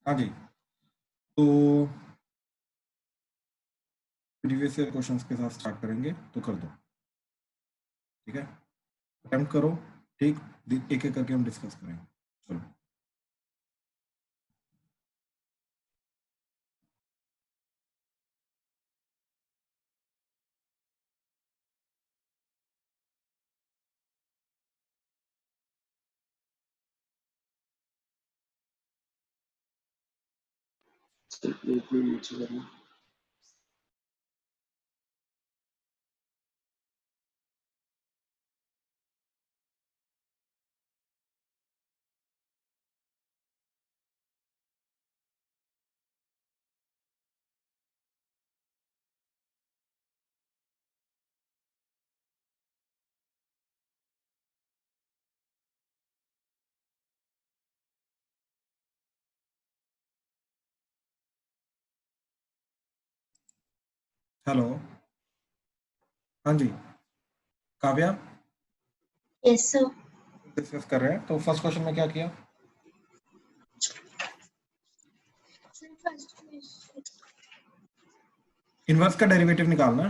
हाँ जी, तो previous year questions के साथ स्टार्ट करेंगे, तो कर दो, ठीक है, अटेम्प्ट करो, ठीक, एक एक करके हम डिस्कस करेंगे। चलो हेलो, हाँ जी, काव्या, यस सर। डिस्कस कर रहे हैं। तो फर्स्ट क्वेश्चन में क्या किया? इनवर्स का डेरिवेटिव निकालना है।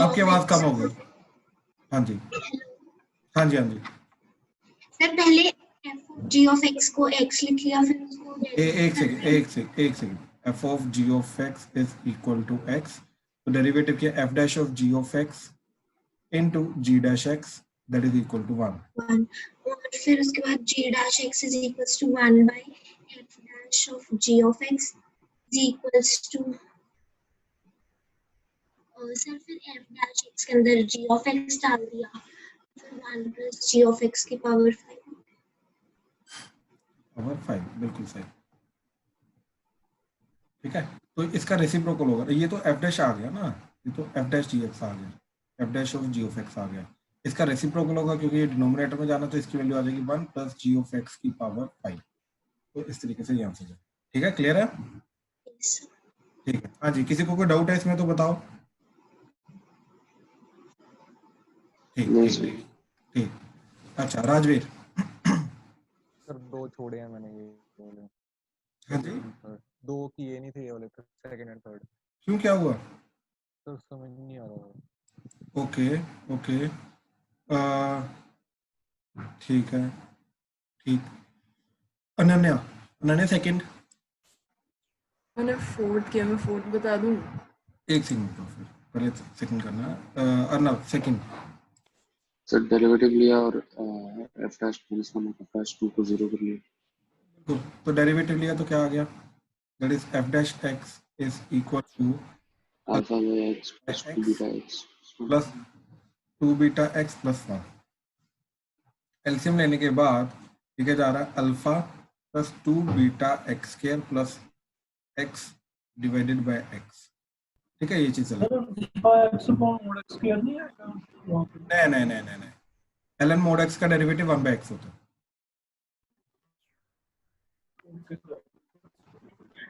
आपकी आवाज कम हो गई। हाँ जी, हाँ जी, हाँ जी, सर पहले g ऑफ x को x लिख लिया, फिर उसको एक second, f of g of x is equal to x, तो डेरिवेटिव किया f dash of g of x into g dash x, that is equal to 1। 1, और फिर उसके बाद g dash x is equals to 1 by f dash of g of x is equals to, sir फिर f dash x के अंदर g of x डाल दिया, फिर 1 प्लस g ऑफ x की पावर 5। पावर 5, बिल्कुल सही, ठीक है। तो इसका रेसिप्रोकल होगा, ये तो f डैश आ गया ना, ये तो f डैश जी एक्स आ गया, f dash of g of x आ गया, इसका रेसिप्रोकल होगा क्योंकि ये डिनोमिनेटर में जाना, तो इसकी वैल्यू आ जाएगी 1 प्लस g ऑफ x की पावर 5। तो इस तरीके से ये आंसर है, ठीक है, क्लियर है? ठीक है, हाँ जी, किसी को कोई डाउट है इसमें तो बताओ। ठीक ठीक ठीक ठीक, अच्छा राजवीर। सर 2 छोड़े हैं मैंने, ये वाले हाँ जी, सेकंड थर्ड 2 किए नहीं थे, ये वाले सेकंड एंड थर्ड। क्यों, क्या हुआ? सर समझ नहीं आ रहा। ओके ओके, ठीक है, ठीक। अनन्या, अनन्या सेकंड। मैंने फोर्थ किया, मैं फोर्थ बता दूं? एक सेकंड तो फिर पहले सेकंड करना है। अर्नव सेकंड। सर डेरिवेटिव लिया और f dash minus 1 f dash 2 को 0 कर लिया। तो डेरिवेटिव लिया तो क्या आ गया? That is f dash x is equal to alpha by x plus 2 beta x plus 2 beta x plus 1। LCM लेने के बाद ठीक है, जा रहा है alpha plus 2 beta x square plus x divided by x, ठीक है, ये चीज चला। नहीं, ln mod x का डेरिवेटिव 1 बाय x होता है।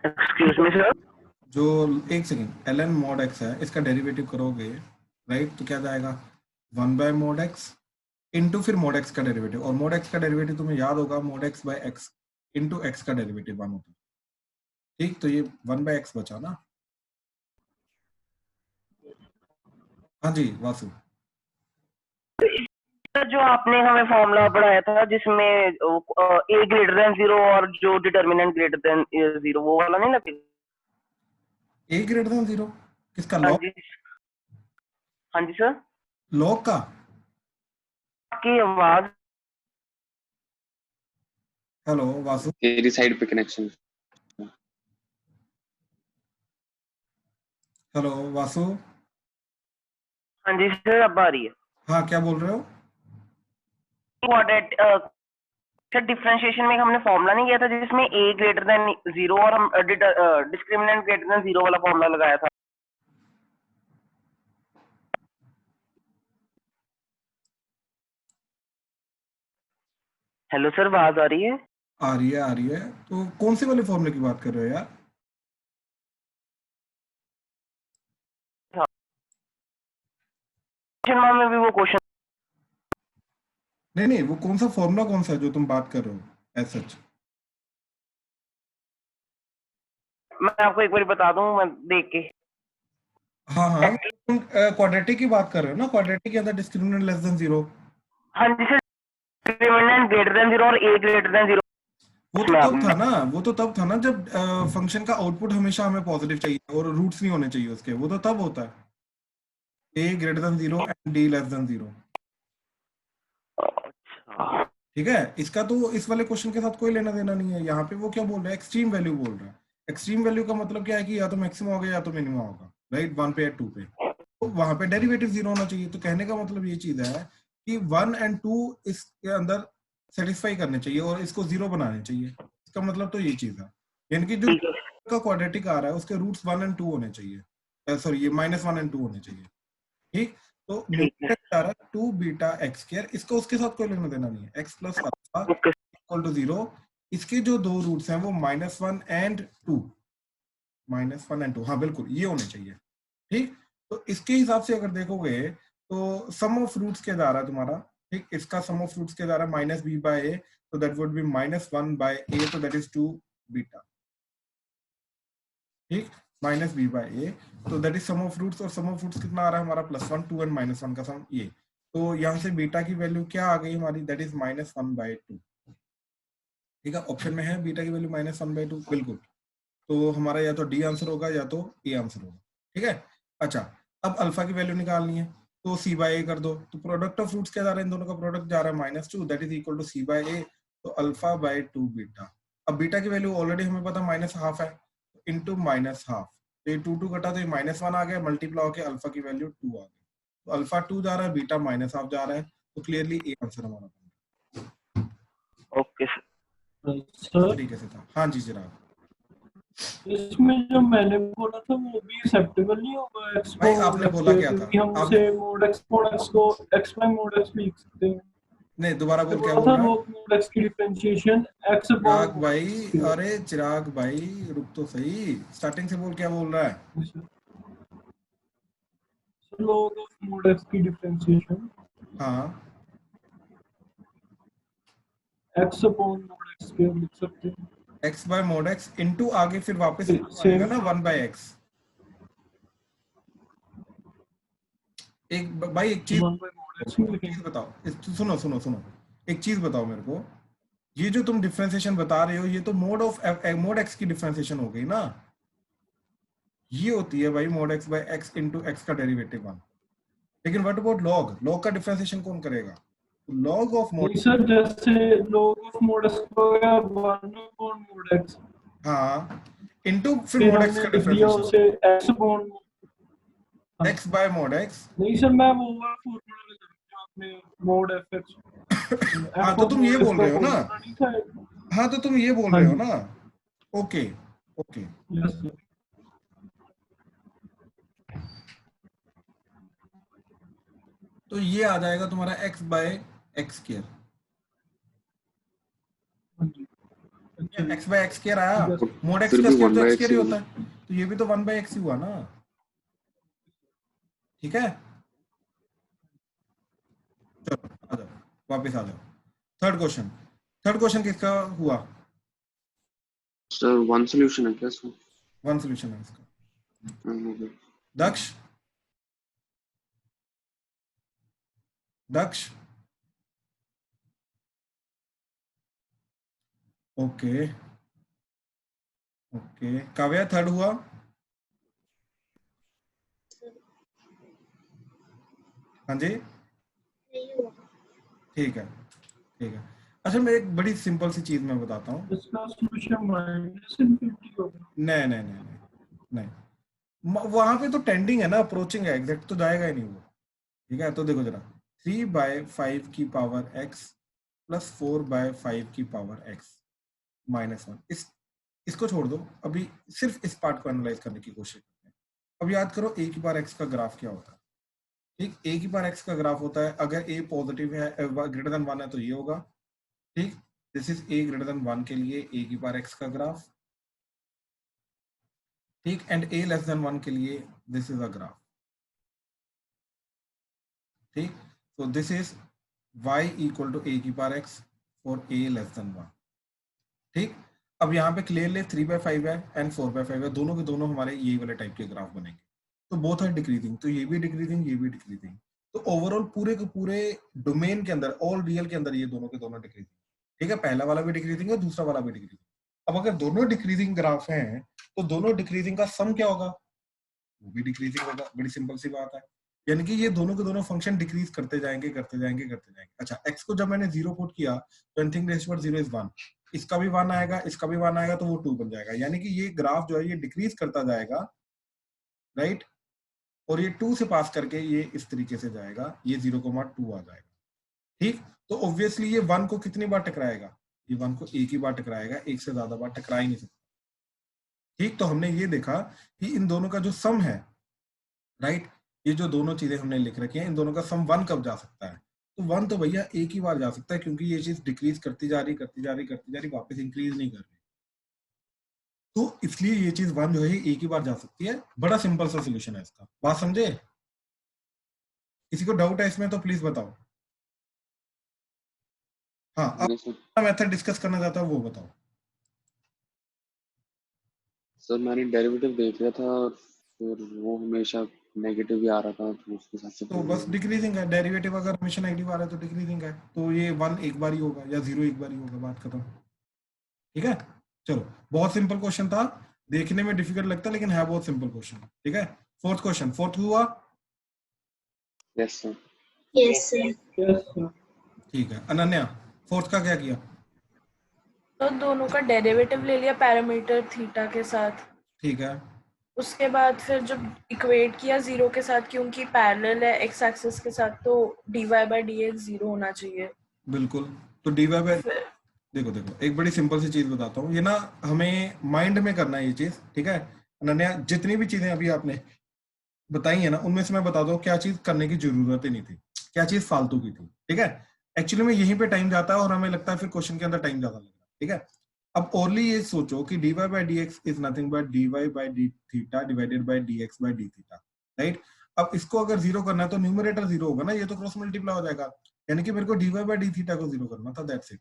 एक्सक्यूज मी सर, जो एक सेकंड, ln mod x है, इसका डेरिवेटिव करोगे राइट, तो क्या जाएगा 1 बाय mod x इनटू फिर mod x का डेरिवेटिव, और mod x का डेरिवेटिव तुम्हें याद होगा mod x by x into x का डेरिवेटिव 1 होता है, ठीक, तो ये 1 बाय x बचा ना। हाँ जी वासु, जो आपने हमें फॉर्मूला पढ़ाया था जिसमें a ग्रेटर देन 0 और जो डिटर्मिनेंट ग्रेटर देन 0, वो वाला नहीं लगेगा? a ग्रेटर देन 0 किसका? हाँ लॉग? जी, हाँ जी सर। लॉग का? आपकी आवाज, हेलो वासु, तेरी साइड पे कनेक्शन। हेलो वासु, हाँ जी सर अब आ रही है। हाँ क्या बोल रहे हो? सर डिफरेंशिएशन में हमने फॉर्मूला नहीं किया था जिसमें a ग्रेटर देन 0 और हम डिस्क्रिमिनेंट ग्रेटर देन 0 वाला फॉर्मूला लगाया था। हेलो सर, आवाज आ रही है? आ रही है, तो कौन से वाले फॉर्मूले की बात कर रहे हो यार? क्वेश्चन में भी वो क्वेश्चन, नहीं, वो कौन सा फॉर्मूला कौन सा है जो तुम बात कर रहे हो? As such. मैं आपको एक बार बता दूं, मैं देख के। हाँ हाँ, तुम क्वाड्रेटिक की बात कर रहे हो ना, क्वाड्रेटिक के अंदर डिस्क्रिमिनेंट लेस देन 0। हाँ जी सर, डिटरमिनेंट ग्रेटर देन 0 और a ग्रेटर देन 0। वो तो तब था ना, वो तो तब था ना जब फंक्शन का आउटपुट हमेशा हमें पॉजिटिव चाहिए और रूट्स नहीं होने चाहिए उसके, वो तो तब होता है a greater than 0 and d less than 0। ठीक है, इसका तो इस वाले क्वेश्चन के साथ कोई लेना देना नहीं है। यहाँ पे वो क्या बोल रहा है, एक्सट्रीम वैल्यू बोल रहा है। एक्सट्रीम वैल्यू का मतलब क्या है कि या तो मैक्सिमम होगा या तो मिनिमम होगा, राइट, 1 पे या 2 पे। तो वहां पे डेरिवेटिव 0 होना चाहिए। तो कहने का मतलब ये चीज है कि 1 एंड 2 इसके अंदर सेटिस्फाई करने चाहिए और इसको 0 बनाने चाहिए। इसका मतलब तो ये चीज है, यानी कि जो का क्वाड्रेटिक आ रहा है उसके रूट्स 1 एंड 2 होने चाहिए, सॉरी ये -1 एंड 2 होने चाहिए। ठीक, तो न्यूमरेटर आ रहा है 2 बीटा एक्स स्क्वायर, इसको उसके साथ कोई लेना देना नहीं है। x plus alpha equal to 0, इसके जो दो रूट्स हैं वो -1 एंड 2, -1 एंड 2, हाँ बिल्कुल ये होने चाहिए। ठीक, तो इसके हिसाब से अगर देखोगे तो सम ऑफ रूट्स क्या जा रहा है तुम्हारा, ठीक, इसका सम ऑफ रूट्स क्या जा रहा है -b/a, तो दैट वुड बी -1/a, तो दैट इज 2 बीटा। ठीक, -b/a, तो that is sum of roots, और सम ऑफ रूट्स कितना आ रहा है हमारा +1, 2 एंड -1 का सम ये। तो यहाँ से बीटा की वैल्यू क्या आ गई हमारी, दैट इज -1/2। ठीक है, ऑप्शन में है बीटा की वैल्यू -1/2, बिल्कुल। तो हमारा या तो डी आंसर होगा या तो ए आंसर होगा। ठीक है, अच्छा, अब अल्फा की वैल्यू निकालनी है तो c/a कर दो। तो प्रोडक्ट ऑफ रूट्स क्या जा रहा है, इन दोनों का प्रोडक्ट जा रहा है -2, that is equal to c/a, तो अल्फा/2 बीटा। अब बीटा की वैल्यू ऑलरेडी हमें पता -1/2 है, इनटू -1/2, तो ये 2 कटा तो ये -1 आ गया, मल्टीप्लाई होकर अल्फा की वैल्यू 2 आ गई। तो अल्फा 2 जा रहा है, बीटा -1/2 जा रहा है, तो क्लियरली ए आंसर हमारा ओके सर। सर तरीके से था। हाँ जी जनाब। इसमें जो मैंने बोला था वो भी एक्सेप्टेबल नहीं होगा, एक्स भाई को आपने बोला क्या था, क्योंकि हम आपने उसे मोड एक्स को एक्स बाय मोड एक्स लिख सकते हैं। नहीं, दोबारा बोल, क्या बोला बोल था रहा है log mod x की डिफरेंशिएशन x चिराग अपॉन भाई? अरे चिराग भाई रुक तो सही, स्टार्टिंग से बोल, क्या बोल रहा है? log of mod x की डिफरेंशिएशन हाँ, x अपॉन mod x के लिख सकते हैं। x by mod x into आगे फिर वापस Same. आएगा ना 1/x। एक भाई एक चीज 1 by mod x में लिखेंगे। बताओ, सुनो सुनो सुनो, एक चीज बताओ मेरे को, ये जो तुम डिफरेंशिएशन बता रहे हो ये तो मोड x की डिफरेंशिएशन हो गई ना, ये होती है भाई mod x by x into x का डेरिवेटिव 1। लेकिन व्हाट अबाउट लॉग का डिफरेंशिएशन कौन करेगा? लॉग ऑफ मोड, नहीं सर, जैसे log of mod x हो गया 1 अपॉन mod x, हाँ, इनटू फिर फिर मोड x हमने का लिख दिया डिफरेंशिएशन उसे x upon x by mod x। नहीं सर, मैं वो वाला फॉर्मूला लगा जो आपने mod fx हाँ तो तुम ये बोल रहे हो ना, नहीं था। हाँ तो तुम ये बोल रहे हो ना, ओके ओके। Yes sir. तो ये आ जाएगा तुम्हारा x बाय एक्स स्क्वायर, हाँ जी, x बाय एक्स स्क्वायर आया, मोड x फिर का भी स्क्वायर तो 1/x x स्क्वायर ही ही होता है, तो ये भी तो 1/x ही हुआ ना। ठीक है, चलो आ जाओ, वापस आ जाओ। थर्ड क्वेश्चन किसका हुआ? सर वन सॉल्यूशन है क्या इसका? वन सॉल्यूशन है इसका। हाँ, दक्ष, दक्ष, ओके ओके, काव्या थर्ड हुआ? हाँ जी, नहीं हुआ। ठीक है ठीक है। अच्छा मैं एक बड़ी सिंपल सी चीज मैं बताता हूँ। इसका सॉल्यूशन माइनस इनफिनिटी होगा। नहीं नहीं नहीं नहीं नहीं, वहां पे तो टेंडिंग है ना, अप्रोचिंग है, एग्जैक्ट तो जाएगा ही नहीं वो। ठीक है, तो देखो जरा, 3/5 की पावर x प्लस 4/5 की पावर x -1, इसको छोड़ दो, अभी सिर्फ इस पार्ट को एनालाइज करने की कोशिश करते हैं। अब याद करो a की पावर x का ग्राफ क्या होता है। ठीक, a की पावर x का ग्राफ होता है, अगर a पॉजिटिव है ग्रेटर देन 1 है तो ये होगा। ठीक, this is a greater than 1 के लिए a की पावर x का ग्राफ। ठीक, एंड a लेस देन 1 के लिए दिस इज अ ग्राफ। ठीक, so this is y equal to a की power x for a less than 1। ठीक, अब यहाँ पे क्लियरली 3/5 है एंड 4/5 है, दोनों के दोनों हमारे ये वाले टाइप के ग्राफ बनेंगे, तो बोथ आर डिक्रीजिंग, तो ये भी डिक्रीजिंग, ये भी डिक्रीजिंग, तो ओवरऑल पूरे के पूरे डोमेन के अंदर, ऑल रियल के अंदर ये दोनों के दोनों डिक्रीजिंग। ठीक है, पहला वाला भी डिक्रीजिंग है, दूसरा वाला भी डिक्रीजिंग। अब अगर दोनों डिक्रीजिंग ग्राफ हैं तो दोनों डिक्रीजिंग का सम क्या होगा, वो भी डिक्रीजिंग होगा, बड़ी सिंपल सी बात है। यानी कि ये दोनों के दोनों फंक्शन डिक्रीज करते जाएंगे करते जाएंगे करते जाएंगे। अच्छा, x को जब मैंने 0 पुट किया तो एनीथिंग रेज़ टू 0 इज 1, इसका भी 1 आएगा, इसका भी 1 आएगा, तो वो 2 बन जाएगा। यानी कि ये ग्राफ जो है ये डिक्रीज करता जाएगा, राइट, और ये 2 से पास करके ये इस तरीके से जाएगा, ये 0,2 आ जाएगा। ठीक, तो ऑब्वियसली ये 1 को कितनी बार टकराएगा, ये 1 को एक ही बार टकराएगा, एक से ज्यादा बार टकरा ही नहीं सकता। ठीक, तो हमने ये देखा कि इन दोनों का जो सम है, राइट, ये जो दोनों चीजें हमने लिख रखी हैं, इन दोनों का सम 1 कब जा सकता है, तो 1 तो भैया एक ही बार जा सकता है, क्योंकि ये चीज डिक्रीज करती जा रही करती जा रही करती जा रही, वापस इंक्रीज नहीं कर रही, तो इसलिए ये चीज 1 जो है एक ही बार जा सकती है। बड़ा सिंपल सा सोल्यूशन है इसका, बात समझे? किसी को डाउट है इसमें तो प्लीज बताओ। हाँ, नहीं सर, अब मेथड डिस्कस करना चाहता हूँ वो बताओ। सर मैंने डेरिवेटिव देख लिया था और फिर वो हमेशा नेगेटिव ही आ रहा था, तो उसके साथ से तो बस डिक्रीजिंग है, डेरिवेटिव अगर हमेशा नेगेटिव आ रहा है तो डिक्रीजिंग है, तो ये 1 एक बार ही होगा या 0 एक बार ही होगा, बात खत्म। ठीक है, चलो, बहुत सिंपल क्वेश्चन था, देखने में डिफिकल्ट लगता है लेकिन है बहुत सिंपल क्वेश्चन। ठीक है, फोर्थ क्वेश्चन, फोर्थ हुआ? Yes sir. Yes, sir. Yes sir. ठीक है, अनन्या फोर्थ का क्या किया? तो दोनों का डेरिवेटिव ले लिया पैरामीटर थीटा के साथ, ठीक है, उसके बाद फिर जब इक्वेट किया 0 के साथ, क्योंकि पैरेलल है एक्स एक्सिस के साथ, तो dy/dx 0 होना चाहिए। बिल्कुल, तो dy बाय, फिर देखो देखो एक बड़ी सिंपल सी चीज बताता हूँ, ये ना हमें माइंड में करना है ये चीज। ठीक है अनन्या, जितनी भी चीजें अभी आपने बताई है ना, उनमें से मैं बता दूं क्या चीज करने की जरूरत ही नहीं थी, क्या चीज फालतू की थी। ठीक है, एक्चुअली में यहीं पे टाइम जाता है और हमें लगता है फिर क्वेश्चन के अंदर टाइम ज्यादा लग रहा है। ठीक है, अब ओनली ये सोचो कि dy by dx is nothing but dy by d theta divided by dx by d theta, right. अब इसको अगर जीरो करना है तो न्यूमरेटर जीरो होगा ना, ये तो क्रॉस मल्टीप्लाई हो जाएगा, यानी कि मेरे को dy by d थीटा को जीरो करना था, दैट्स इट।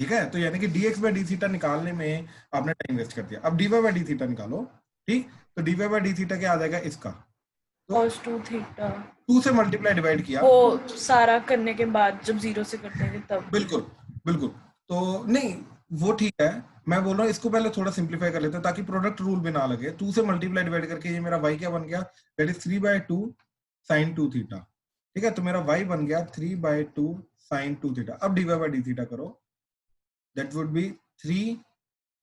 ठीक है, तो यानी कि dx by d थीटा निकालने में आपने टाइम वेस्ट कर दिया। अब dy by d थीटा निकालो, ठीक, तो dy by d थीटा क्या आ जाएगा इसका, cos 2 थीटा, 2 से मल्टीप्लाई डिवाइड किया, वो सारा करने के बाद जब 0 से कर देंगे तब। बिल्कुल बिल्कुल, तो नहीं वो ठीक है, मैं बोल रहा हूँ इसको पहले थोड़ा सिंप्लीफाई कर लेते हैं ताकि प्रोडक्ट रूल भी ना लगे। 2 से मल्टीप्लाई डिवाइड करके ये मेरा y क्या बन गया, दैट इज 3/2 sin 2 थीटा। ठीक है, तो मेरा y बन गया 3/2 sin 2 थीटा। अब dy by d थीटा करो, दैट वुड बी 3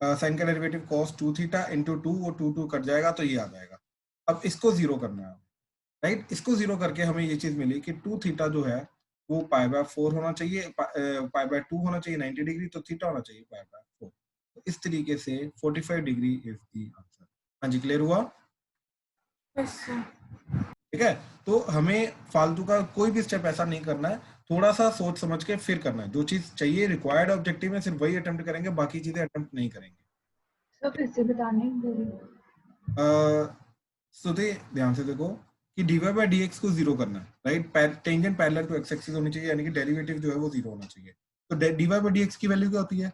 साइन का डेरिवेटिव cos 2 थीटा इंटू 2, वो 2 कट जाएगा तो ये आ जाएगा। अब इसको जीरो करना है, राइट, इसको जीरो करके हमें ये चीज मिली कि 2 थीटा जो है वो π/4 होना चाहिए, π/2 होना चाहिए 90 डिग्री, तो थीटा होना चाहिए π/4। तो इस तरीके से 45 डिग्री इज द आंसर। हाँ जी, क्लियर हुआ? ठीक है, तो हमें फालतू का कोई भी स्टेप ऐसा नहीं करना है, थोड़ा सा सोच समझ के फिर करना है। जो चीज चाहिए रिक्वायर्ड ऑब्जेक्टिव में सिर्फ वही अटेम्प्ट करेंगे, बाकी चीजें अटेम्प्ट नहीं करेंगे। सर फिर से बताने सुधे ध्यान से देखो कि dy by dx को जीरो करना है, right, tangent parallel to x axis होनी चाहिए, यानी कि डेरिवेटिव जो है वो जीरो होना चाहिए। तो dy by dx की वैल्यू क्या होती है,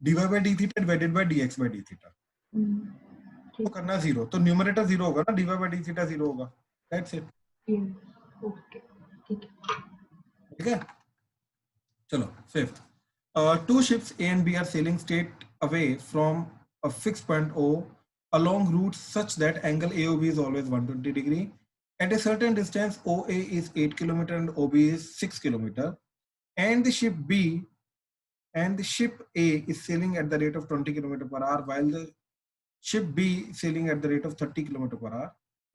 dy by d theta divided by dx by d theta, तो करना जीरो, तो न्यूमरेटर जीरो होगा ना, dy by d theta zero होगा, दैट्स इट। ओके ठीक है। ठीक है, चलो fifth, two ships A and B are sailing straight away from a fixed point O along routes such that angle AOB is always 120 degree. At a certain distance, OA is 8 km and OB is 6 km, and the ship A is sailing at the rate of 20 km per hour, while the ship B is sailing at the rate of 30 km per hour.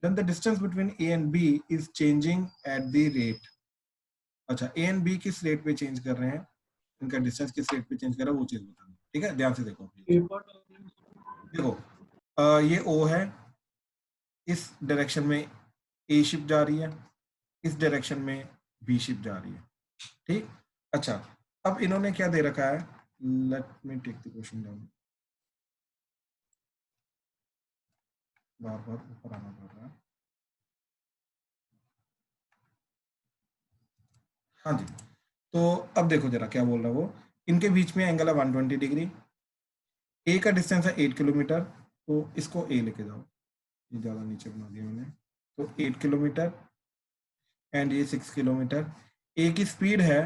Then the distance between A and B is changing at the rate. अच्छा, A and B किस rate पे change कर रहे हैं, इनका distance किस rate पे change कर रहा है वो चीज बताना। ठीक है, ध्यान से देखो, देखो ये O है, इस डायरेक्शन में A शिप जा रही है, इस डायरेक्शन में B शिप जा रही है। ठीक, अच्छा, अब इन्होंने क्या दे रखा है, let me take the question down, बार बार ऊपर आना पड़ रहा है। हाँ जी, तो अब देखो जरा क्या बोल रहा है वो, इनके बीच में एंगल है 120 डिग्री, ए का डिस्टेंस है 8 किलोमीटर, तो इसको ए लेके जाओ, ये ज़्यादा नीचे बना दिया मैंने, तो 8 किलोमीटर एंड ये 6 किलोमीटर। ए की स्पीड है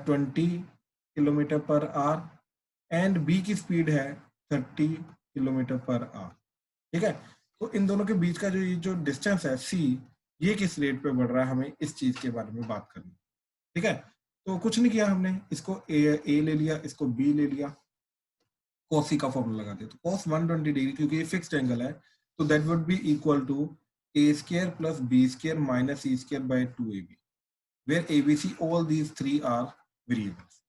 20 kilometre per hour and B की स्पीड है 30 किलोमीटर पर आवर। ठीक है, तो इन दोनों के बीच का जो डिस्टेंस है सी, ये किस रेट पे बढ़ रहा है, हमें इस चीज के बारे में बात करनी। ठीक है, तो कुछ नहीं किया हमने, इसको ए ले लिया, इसको बी ले लिया, cos c का फॉर्मूला लगा दिया, तो cos 120 डिग्री क्योंकि ये फिक्स्ड एंगल है, तो that would be equal to a square plus b square minus c square by 2ab, where abc all these three are variables।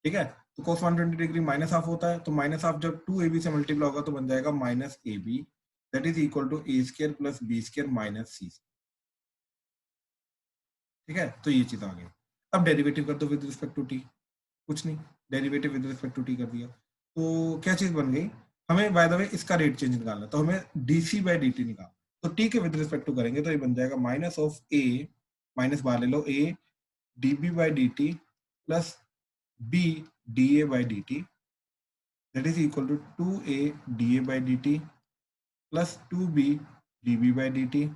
ठीक है, तो cos 120 डिग्री माइनस हाफ होता है, तो माइनस हाफ जब 2ab से मल्टीप्लाई होगा तो बन जाएगा minus ab, that is equal to a square plus b square minus c। ठीक है, तो ये चीज आ गई। अब डेरिवेटिव कर दो विद रिस्पेक्ट टू t, कुछ नहीं, derivative with respect to t कर दिया, तो क्या चीज बन गई, हमें बाय द वे इसका रेट चेंज निकालना है, तो हमें dc बाय dt निकालना, तो t के विद रिस्पेक्ट टू करेंगे तो ये बन जाएगा माइनस ऑफ a, माइनस बाहर ले लो, a db by dt plus b da by dt, that is equal to 2a da by dt plus 2b db by dt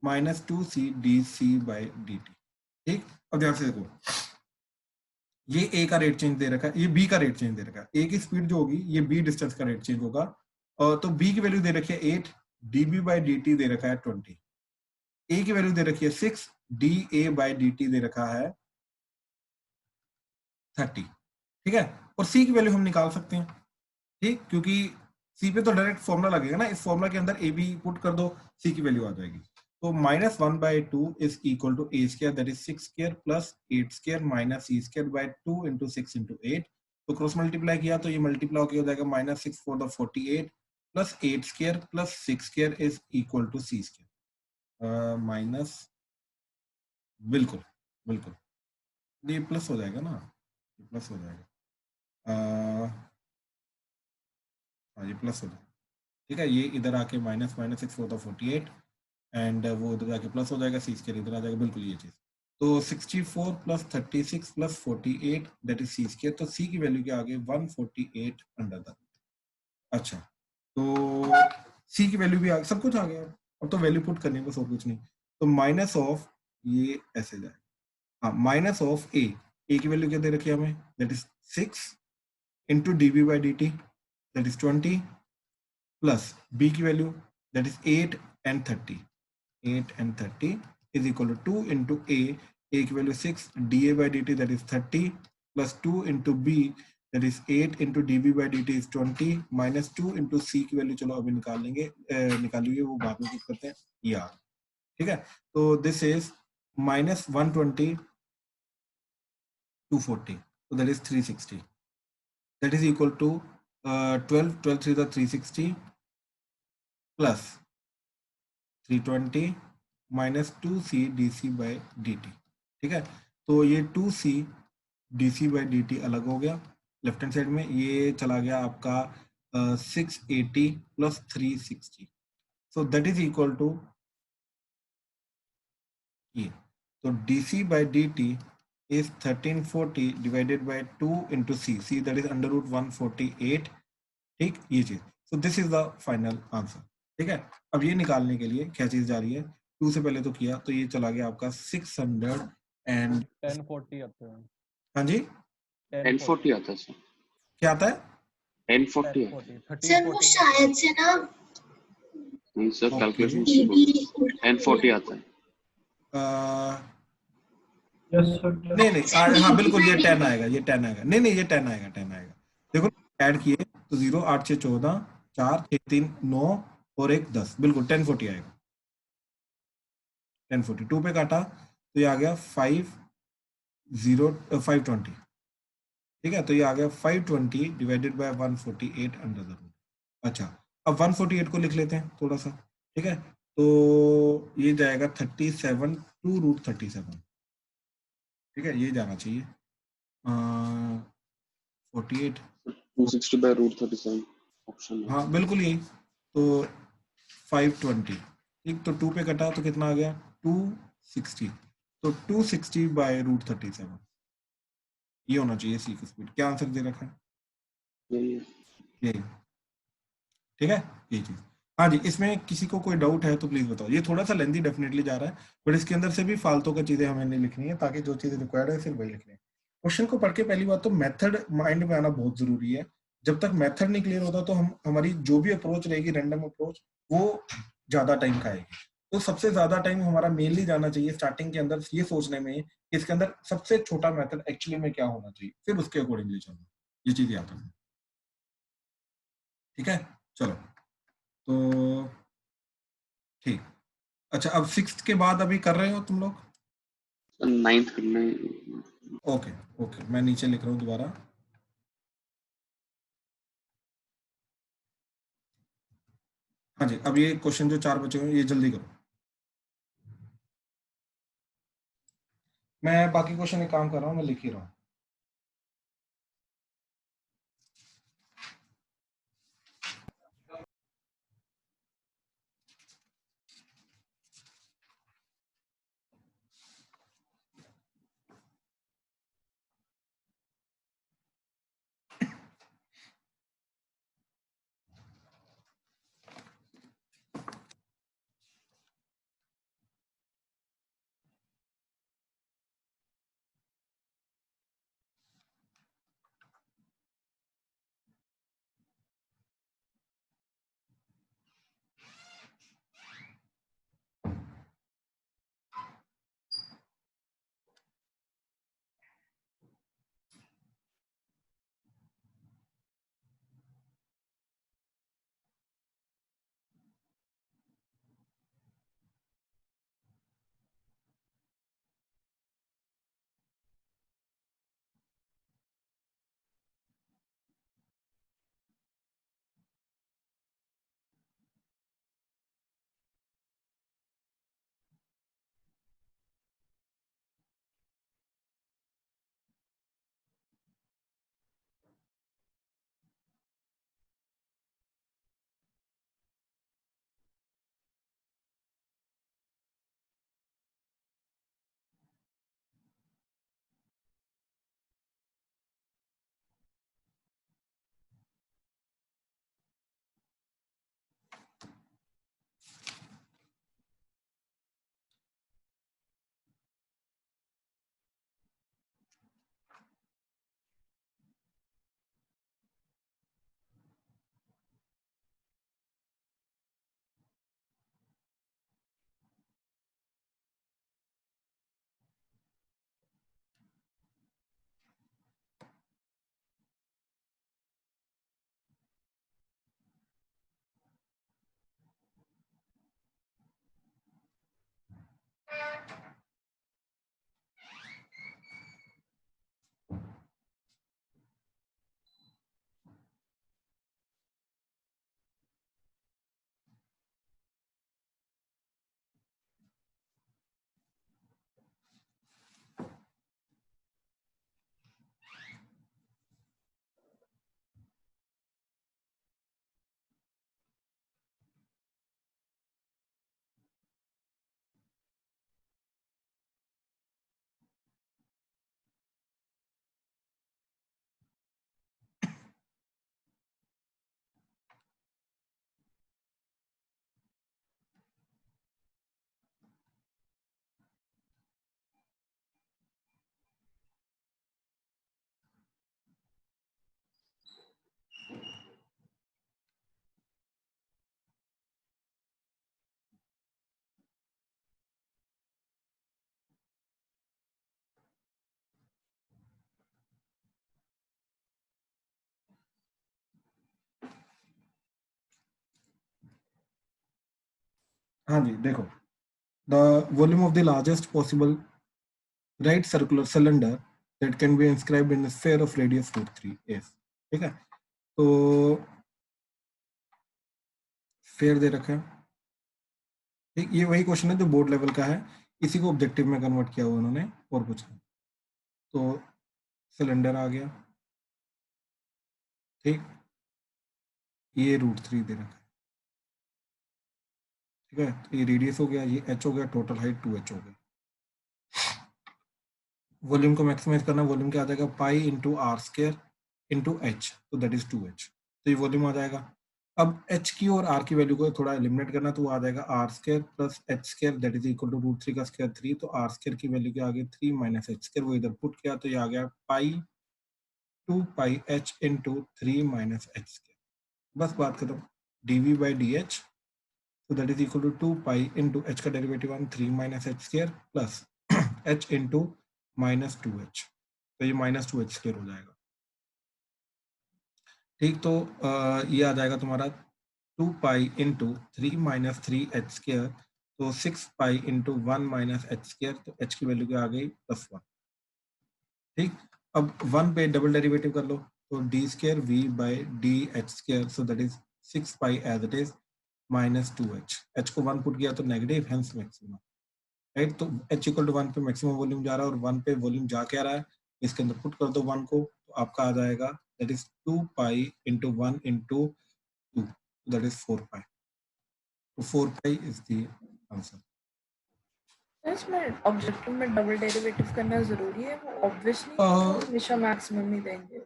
minus 2c dc by dt। ठीक, अब ध्यान से देखो, ये ए का रेट चेंज दे रखा है, ये बी का रेट चेंज दे रखा है, ए की स्पीड जो होगी ये बी डिस्टेंस का रेट चेंज होगा, और तो बी की वैल्यू दे रखी है 8, db बाय dt दे रखा है 20, ए की वैल्यू दे रखी है 6, da बाय dt दे रखा है 30। ठीक है, और सी की वैल्यू हम निकाल सकते हैं, ठीक, क्योंकि सी पे तो डायरेक्ट फॉर्मूला लगेगा ना, इस फॉर्मूला के अंदर ए बी पुट कर दो, सी की वैल्यू आ जाएगी, तो minus 1/2 is equal to A square that is 6 square plus 8 square minus C square by 2 into 6 into 8, तो क्रॉस मल्टीप्लाई किया तो ये मल्टीप्लाई होकर हो जाएगा minus 6 4 the 48 plus 8 square plus 6 square is equal to C square minus, बिल्कुल बिल्कुल ये प्लस हो जाएगा ना, ये प्लस हो जाएगा, हाँ ये प्लस हो जाएगा। ठीक है, ये इधर आके माइनस माइनस 6 4 द 48 एंड वो उधर जाके प्लस हो जाएगा, सी स्क्वायर इधर आ जाएगा, बिल्कुल ये चीज, तो 64 plus 36 plus 48 that is C square, तो सी की वैल्यू क्या आ गई 148 अंडर द। अच्छा, तो सी की वैल्यू भी आ गई, सब कुछ आ गया, अब तो वैल्यू पुट करनी है बस और कुछ नहीं, तो माइनस ऑफ ये ऐसे जाए, हाँ माइनस ऑफ ए की वैल्यू क्या दे रखी है हमें, that is 6 into db by d t that is 20 plus b की value that is 8 and 30, 8 and 30 is equal to 2 into a की value 6 da by dt that is 30 plus 2 into b that is 8 into db by dt is 20 minus 2 into c की value चलो अभी निकाल लेंगे, निकालिए वो बाद में कुछ करते हैं यार। ठीक है, तो this is minus 120 240, so that is 360, that is equal to 12 3 the 360 plus 320 minus 2c dc by dt। ठीक है, तो ये 2c dc बाई dt अलग हो गया, लेफ्ट हैंड साइड में ये चला गया आपका 680 plus 360, so that is equal to ये, तो dc by dt is 1340 divided by 2 into c that is under root 148। ठीक, ये चीज, so this is the final answer. ठीक है, अब ये निकालने के लिए क्या चीज जा रही है, 2 से पहले तो किया, तो ये चला गया आपका 600 एंड 1040 आता है। हाँ जी 1040 आता है सर, क्या आता है 1040 सर वो शायद से ना नहीं सर, Okay. कैलकुलेशन db 1040 आता है। यस सर नहीं हाँ बिल्कुल ये 10 आएगा, ये 10 आएगा, नहीं ये 10 आएगा, 10 आएगा, देखो ऐड किए तो 0 8 6 14 4 6 3 9 और 1 10, बिल्कुल 1040 आएगा, 1040 2 पे काटा तो ये आ गया 520। ठीक है, तो ये आ गया 520 divided by 148 under the root. अच्छा, अब 148 को लिख लेते हैं थोड़ा सा। ठीक है, तो ये जाएगा 37 टू रूट 37। ठीक है, ये जाना चाहिए 48, 260 बाय रूट 37 ऑप्शन है। हाँ बिल्कुल यही, तो 520। ठीक, तो 2 पे कटा तो कितना आ गया 260, तो 260 बाय रूट 37। ये होना चाहिए सी की स्पीड। क्या आंसर दे रखा है? यही है। यही, ठीक है, ये चीज। हाँ जी, इसमें किसी को कोई डाउट है तो प्लीज बताओ। ये थोड़ा सा लेंदी डेफिनेटली जा रहा है, बट इसके अंदर से भी फालतू का चीजें हमें नहीं लिखनी है, ताकि जो चीजें रिक्वायर्ड है सिर्फ वही लिखनी है। क्वेश्चन को पढ़ के पहली बात तो मेथड माइंड में आना बहुत जरूरी है। जब तक मेथड नहीं क्लियर होता तो हम हमारी जो भी अप्रोच रहेगी, रैंडम अप्रोच, वो ज्यादा टाइम खाएगी। तो सबसे ज्यादा टाइम हमारा मेनली जाना चाहिए स्टार्टिंग के अंदर ये सोचने में कि इसके अंदर सबसे छोटा मेथड एक्चुअली में क्या होना चाहिए, फिर उसके अकॉर्डिंगली चलना। ये चीज याद रखना, ठीक है? चलो, तो ठीक। अच्छा, अब सिक्स्थ के बाद अभी कर रहे हो तुम लोग? सर 9th करना है। ओके ओके, मैं नीचे लिख रहा हूँ दोबारा। हाँ जी, अब ये क्वेश्चन जो 4 बचे हुए हैं ये जल्दी करो। मैं बाकी क्वेश्चन एक काम कर रहा हूँ, मैं लिख ही रहा हूँ। हाँ जी, देखो, the volume of the largest possible right circular cylinder that can be inscribed in sphere of radius √3 is, ठीक है? तो स्फीयर दे रखा है, ठीक। ये वही क्वेश्चन है जो बोर्ड लेवल का है, इसी को ऑब्जेक्टिव में कन्वर्ट किया हुआ उन्होंने और कुछ नहीं। तो सिलेंडर आ गया, ठीक, ये √3 दे रखा है, ठीक है? तो ये रेडियस हो गया, ये h हो गया, टोटल हाइट 2h हो गया। वॉल्यूम को मैक्सिमाइज करना, वॉल्यूम क्या आ जाएगा, pi into R square into H, तो दैट इज 2h, तो ये वॉल्यूम आ जाएगा। अब h की और r की वैल्यू को थोड़ा एलिमिनेट करना, तो वो आ जाएगा R square plus H square that is equal to root 3 का स्क्वायर 3, तो आर स्क्वायर की वैल्यू क्या आ गई 3 माइनस एच स्क्वायर, वो इधर पुट किया तो ये आ गया pi 2 pi h into 3 minus h square, बस बात खत्म, dv बाई डी एच, तो that is equal to 2 pi into h का derivative 1 3 minus h square plus h into minus 2h, तो ये माइनस 2h स्क्वायर हो जाएगा। ठीक, तो ये आ जाएगा तुम्हारा 2 pi into 3 minus 3h square, तो 6 pi into 1 minus h square, तो h की वैल्यू क्या आ गई +1। ठीक, अब 1 पे डबल डेरिवेटिव कर लो, तो D square V by D H square, so that is 6 pi as it is minus 2h, h को 1 पुट किया तो नेगेटिव, हेंस मैक्सिमम, राइट। तो h इक्वल टू 1 पे मैक्सिमम वॉल्यूम जा रहा है और 1 पे वॉल्यूम जा क्या रहा है, इसके अंदर पुट कर दो 1 को, तो आपका आ जाएगा that is 2 pi into 1 into 2, that is 4 पाई, तो 4 पाई इज द आंसर। इसमें ऑब्जेक्टिव में डबल डेरिवेटिव करना जरूरी है, वो ऑब्वियस नहीं है कि हमेशा मैक्सिमम ही देंगे।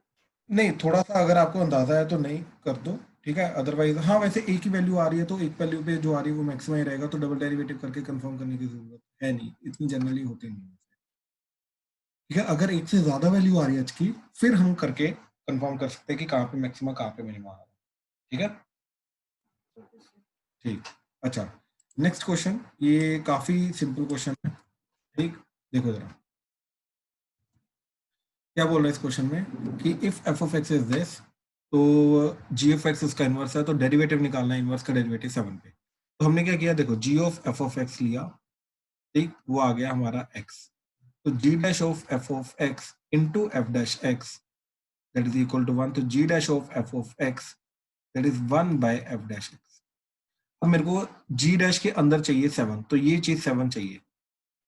नहीं, थोड़ा सा अगर आपको अंदाजा है तो नहीं कर दो, ठीक है, अदरवाइज हाँ, वैसे एक ही वैल्यू आ रही है तो एक वैल्यू पे जो आ रही है वो मैक्सिमम ही रहेगा, तो डबल डेरिवेटिव करके कंफर्म करने की जरूरत है नहीं, इतनी जनरली होती नहीं है, ठीक है। अगर एक से ज्यादा वैल्यू आ रही है h की, फिर हम करके कंफर्म कर सकते हैं कि कहाँ पे मैक्सिमम कहाँ पे मिनिमम आ रहा है, ठीक है। ठीक, अच्छा, नेक्स्ट क्वेश्चन, ये काफी सिंपल क्वेश्चन है, ठीक, देखो जरा क्या बोल रहा है इस क्वेश्चन में कि if F of x is this, तो जी ऑफ एक्स उसका इनवर्स है, तो डेरिवेटिव निकालना है, इनवर्स का डेरिवेटिव 7 पे, तो हमने क्या किया, देखो G of F of X लिया, ठीक, वो आ गया हमारा x, तो g dash of F of X into F dash X that is equal to 1, तो g dash of F of X that is 1 by F dash X. अब मेरे को g डैश के अंदर चाहिए 7, तो ये चीज 7 चाहिए,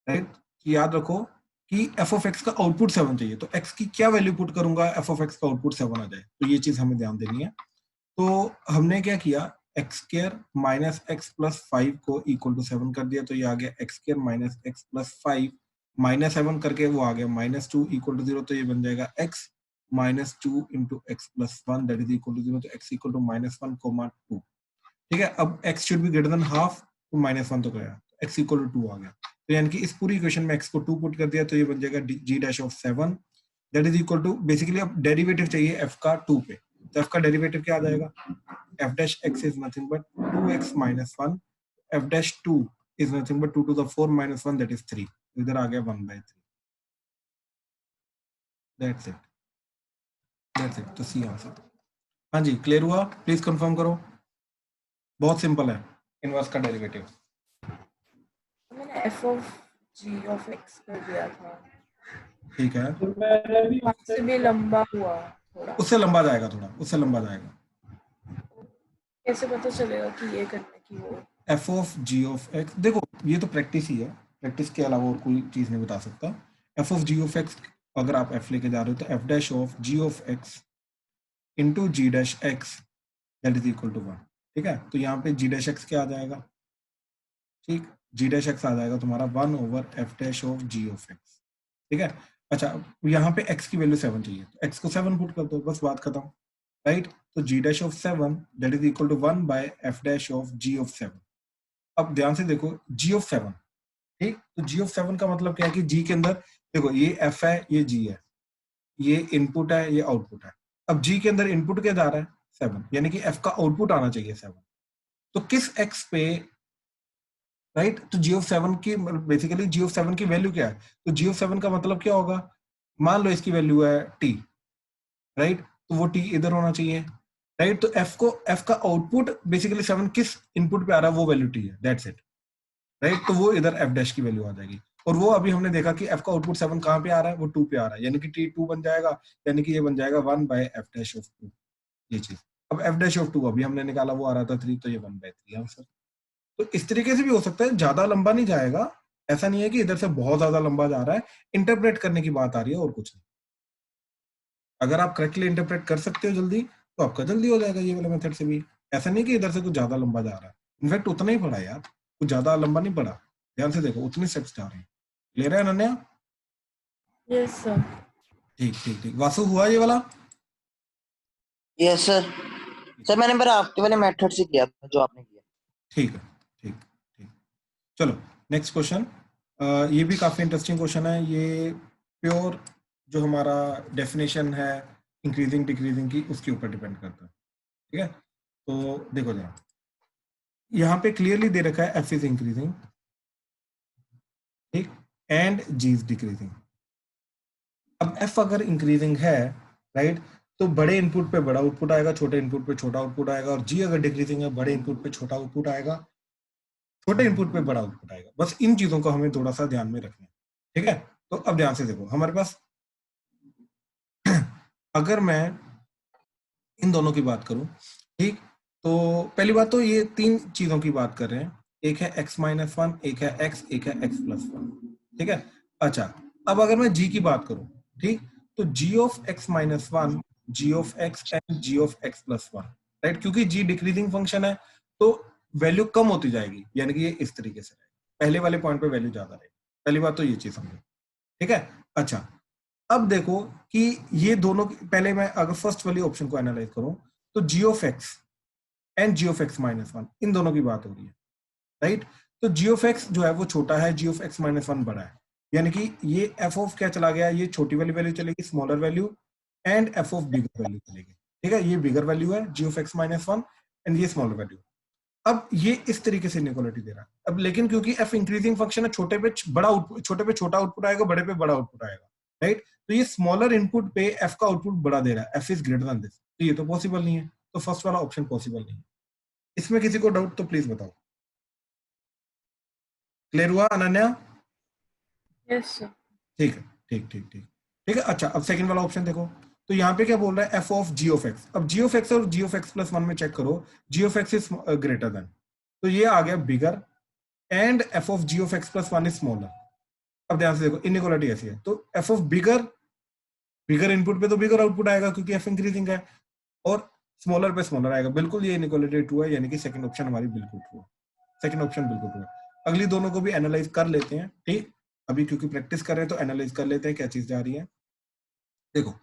राइट, याद रखो कि एफ ऑफ एक्स का आउटपुट 7 चाहिए, तो x की क्या वैल्यू पुट करूंगा एफ ऑफ एक्स का आउटपुट 7 आ जाए, तो ये चीज हमें ध्यान देनी है। तो हमने क्या किया, x square minus x plus 5 को इक्वल टू 7 कर दिया, तो ये आ गया x square minus x plus 5 minus 7 करके वो आ गया -2 इक्वल टू 0, तो ये बन जाएगा x minus 2 into X plus 1 that is equal to 0, तो x इक्वल टू -1, 2, ठीक है। अब x should be greater than half, तो -1 तो गया, x इक्वल टू 2 आ गया, तो यानी कि इस पूरी इक्वेशन में x को 2 पुट कर दिया, तो ये बन जाएगा g dash of 7 that is equal to, basically अब डेरिवेटिव चाहिए f का 2 पे, तो f का डेरिवेटिव क्या आ जाएगा, f dash x is nothing but 2x minus 1, f dash 2 is nothing but 2 to the 4 minus 1 that is 3, इधर आ गया 1/3, that's it, तो सी आंसर। हाँ जी, क्लियर हुआ, प्लीज कंफर्म करो, बहुत सिंपल है, इनवर्स का डेरिवेटिव। मैंने f of g of x कर दिया था, ठीक है, तो मैंने भी उससे भी लंबा हुआ थोड़ा, उससे लंबा जाएगा, थोड़ा उससे लंबा जाएगा, कैसे पता चलेगा कि ये करने की वो f of g of x, देखो ये तो प्रैक्टिस ही है, प्रैक्टिस के अलावा और कोई चीज नहीं बता सकता। f of g of x अगर आप f लेके जा रहे हो तो f dash of g of x into G dash X that is equal to 1, ठीक है। तो यहाँ पे जी डैश एक्स क्या आ जाएगा, ठीक, जी डैश एक्स आ जाएगा तुम्हारा 1/f dash of G of X, ठीक है। अच्छा, यहाँ पे x की वैल्यू 7 चाहिए, तो x को 7 पुट कर दो, बस बात खत्म, राइट। तो g dash of 7 that is equal to 1/f dash of g of 7। अब ध्यान से देखो g ऑफ 7, ठीक, तो g ऑफ 7 का मतलब क्या है कि g के अंदर देखो ये f है, ये g है, ये इनपुट है, ये आउटपुट है। अब g के अंदर इनपुट क्या जा रहा है 7, यानी कि f का आउटपुट आना चाहिए 7, तो किस x पे, राइट, तो g ऑफ 7 की बेसिकली g ऑफ 7 की वैल्यू क्या है, तो g ऑफ 7 का मतलब क्या होगा, मान लो इसकी वैल्यू है t, राइट, तो वो t इधर होना चाहिए, राइट। तो f का आउटपुट बेसिकली 7 किस इनपुट पे आ रहा है, वो वैल्यू t है, दैट्स इट, राइट। तो वो इधर f डैश की वैल्यू आ जाएगी, और वो अभी हमने देखा कि f का आउटपुट 7 कहाँ पे आ रहा है, वो 2 पे आ रहा है, यानी कि t 2 बन जाएगा, यानी कि ये बन जाएगा 1/f डैश ऑफ 2, ये चीज। अब f डैश ऑफ 2 अभी हमने निकाला, वो आ रहा था 3, तो ये 1/3 आंसर। तो इस तरीके से भी हो सकता है, ज्यादा लंबा नहीं जाएगा, ऐसा नहीं है कि इधर से बहुत ज्यादा लंबा जा रहा है, इंटरप्रेट करने की बात आ रही है और कुछ नहीं। अगर आप करेक्टली इंटरप्रेट कर सकते हो जल्दी, तो आपका जल्दी हो जाएगा ये वाला मेथड से भी, ऐसा नहीं कि इधर से कुछ ज्यादा लंबा जा रहा है, इनफैक्ट उतना ही पड़ा यार, कुछ ज्यादा लंबा नहीं पड़ा, ध्यान से देखो उतने स्टेप्स जा रहे हैं। क्लियर है अनन्या? Yes sir. ठीक ठीक ठीक, वासु हुआ ये वाला? Yes sir. सर मैंने पर आपके वाले मेथड से किया था जो आपने किया। ठीक है, ठीक ठीक। चलो नेक्स्ट क्वेश्चन। ये भी काफी इंटरेस्टिंग क्वेश्चन है। ये प्योर जो हमारा डेफिनेशन है इंक्रीजिंग डिक्रीजिंग की, उसके ऊपर डिपेंड करता है। ठीक है, तो देखो जरा, यहाँ पे क्लियरली दे रखा है एफ इज इंक्रीजिंग, ठीक, एंड जी इज डिक्रीजिंग। अब एफ अगर इंक्रीजिंग है, राइट, तो बड़े इनपुट पे बड़ा आउटपुट आएगा, छोटे इनपुट पे छोटा आउटपुट आएगा। और जी अगर डिक्रीजिंग है, बड़े इनपुट पे छोटा आउटपुट आएगा, छोटे इनपुट पे बड़ा आउटपुट आएगा। बस इन चीजों को हमें थोड़ा सा ध्यान में रखना है। ठीक है, तो अब ध्यान से देखो, हमारे पास अगर मैं इन दोनों की बात करूं, ठीक, तो पहली बात तो ये तीन चीजों की बात कर रहे हैं। एक है x-1, एक है x, एक है x+1। ठीक है, अच्छा, अब अगर मैं g की बात करूं, ठीक, तो g of x-1, g of x and g of x+1, right, क्योंकि g डिक्रीजिंग फंक्शन है तो वैल्यू कम होती जाएगी, यानी कि ये इस तरीके से रहेगा। पहले वाले पॉइंट पे वैल्यू ज्यादा रहेगी। पहली बात तो ये चीज समझो। ठीक है, अच्छा, अब देखो कि ये दोनों, पहले मैं अगर फर्स्ट वाली ऑप्शन को एनालाइज करूं, तो g of x and g of x-1, इन दोनों की बात हो रही है, राइट। तो g ऑफ x जो है वो छोटा है, g ऑफ x-1 बड़ा है, यानी कि ये f ऑफ क्या चला गया, ये छोटी वाली वैल्यू चलेगी, smaller value, and f of bigger value चलेगी। ठीक है, ये बिगर वैल्यू है g ऑफ x-1 एंड ये स्मॉलर वैल्यू। अब ये इस तरीके से इनइक्वालिटी दे रहा है। अब लेकिन क्योंकि f इंक्रीजिंग फंक्शन है, छोटे पे बड़ा आउटपुट, छोटे पे छोटा आउटपुट आएगा, बड़े पे बड़ा आउटपुट आएगा, राइट। तो ये स्मॉलर इनपुट पे f का आउटपुट बड़ा दे रहा है, f is greater then this, तो ये तो पॉसिबल नहीं है। तो फर्स्ट वाला ऑप्शन पॉसिबल नहीं है। इसमें किसी को डाउट तो प्लीज बताओ। क्लियर हुआ अनन्या? Yes sir. ठीक है, ठीक ठीक ठीक ठीक है। अच्छा, अब सेकंड वाला ऑप्शन देखो, तो यहाँ पे क्या बोल रहा है, f of g of x। अब g ऑफ x और g ऑफ x+1 में चेक करो, g of x is greater than, तो ये आ गया bigger, and f of g of x+1 is smaller. अब ध्यान से देखो, इनइक्वालिटी ऐसी है, तो f of bigger, bigger input पे तो बिगर आउटपुट आएगा क्योंकि f इंक्रीजिंग है, और स्मॉलर पे स्मॉलर आएगा। बिल्कुल ये इनइक्वालिटी ट्रू है, यानी कि सेकंड ऑप्शन हमारी बिल्कुल ट्रू है। सेकंड ऑप्शन बिल्कुल ट्रू है। अगली दोनों को भी एनालाइज कर लेते हैं, ठीक, अभी क्योंकि प्रैक्टिस कर रहे हैं तो एनालाइज कर लेते हैं क्या चीज जा रही है। देखो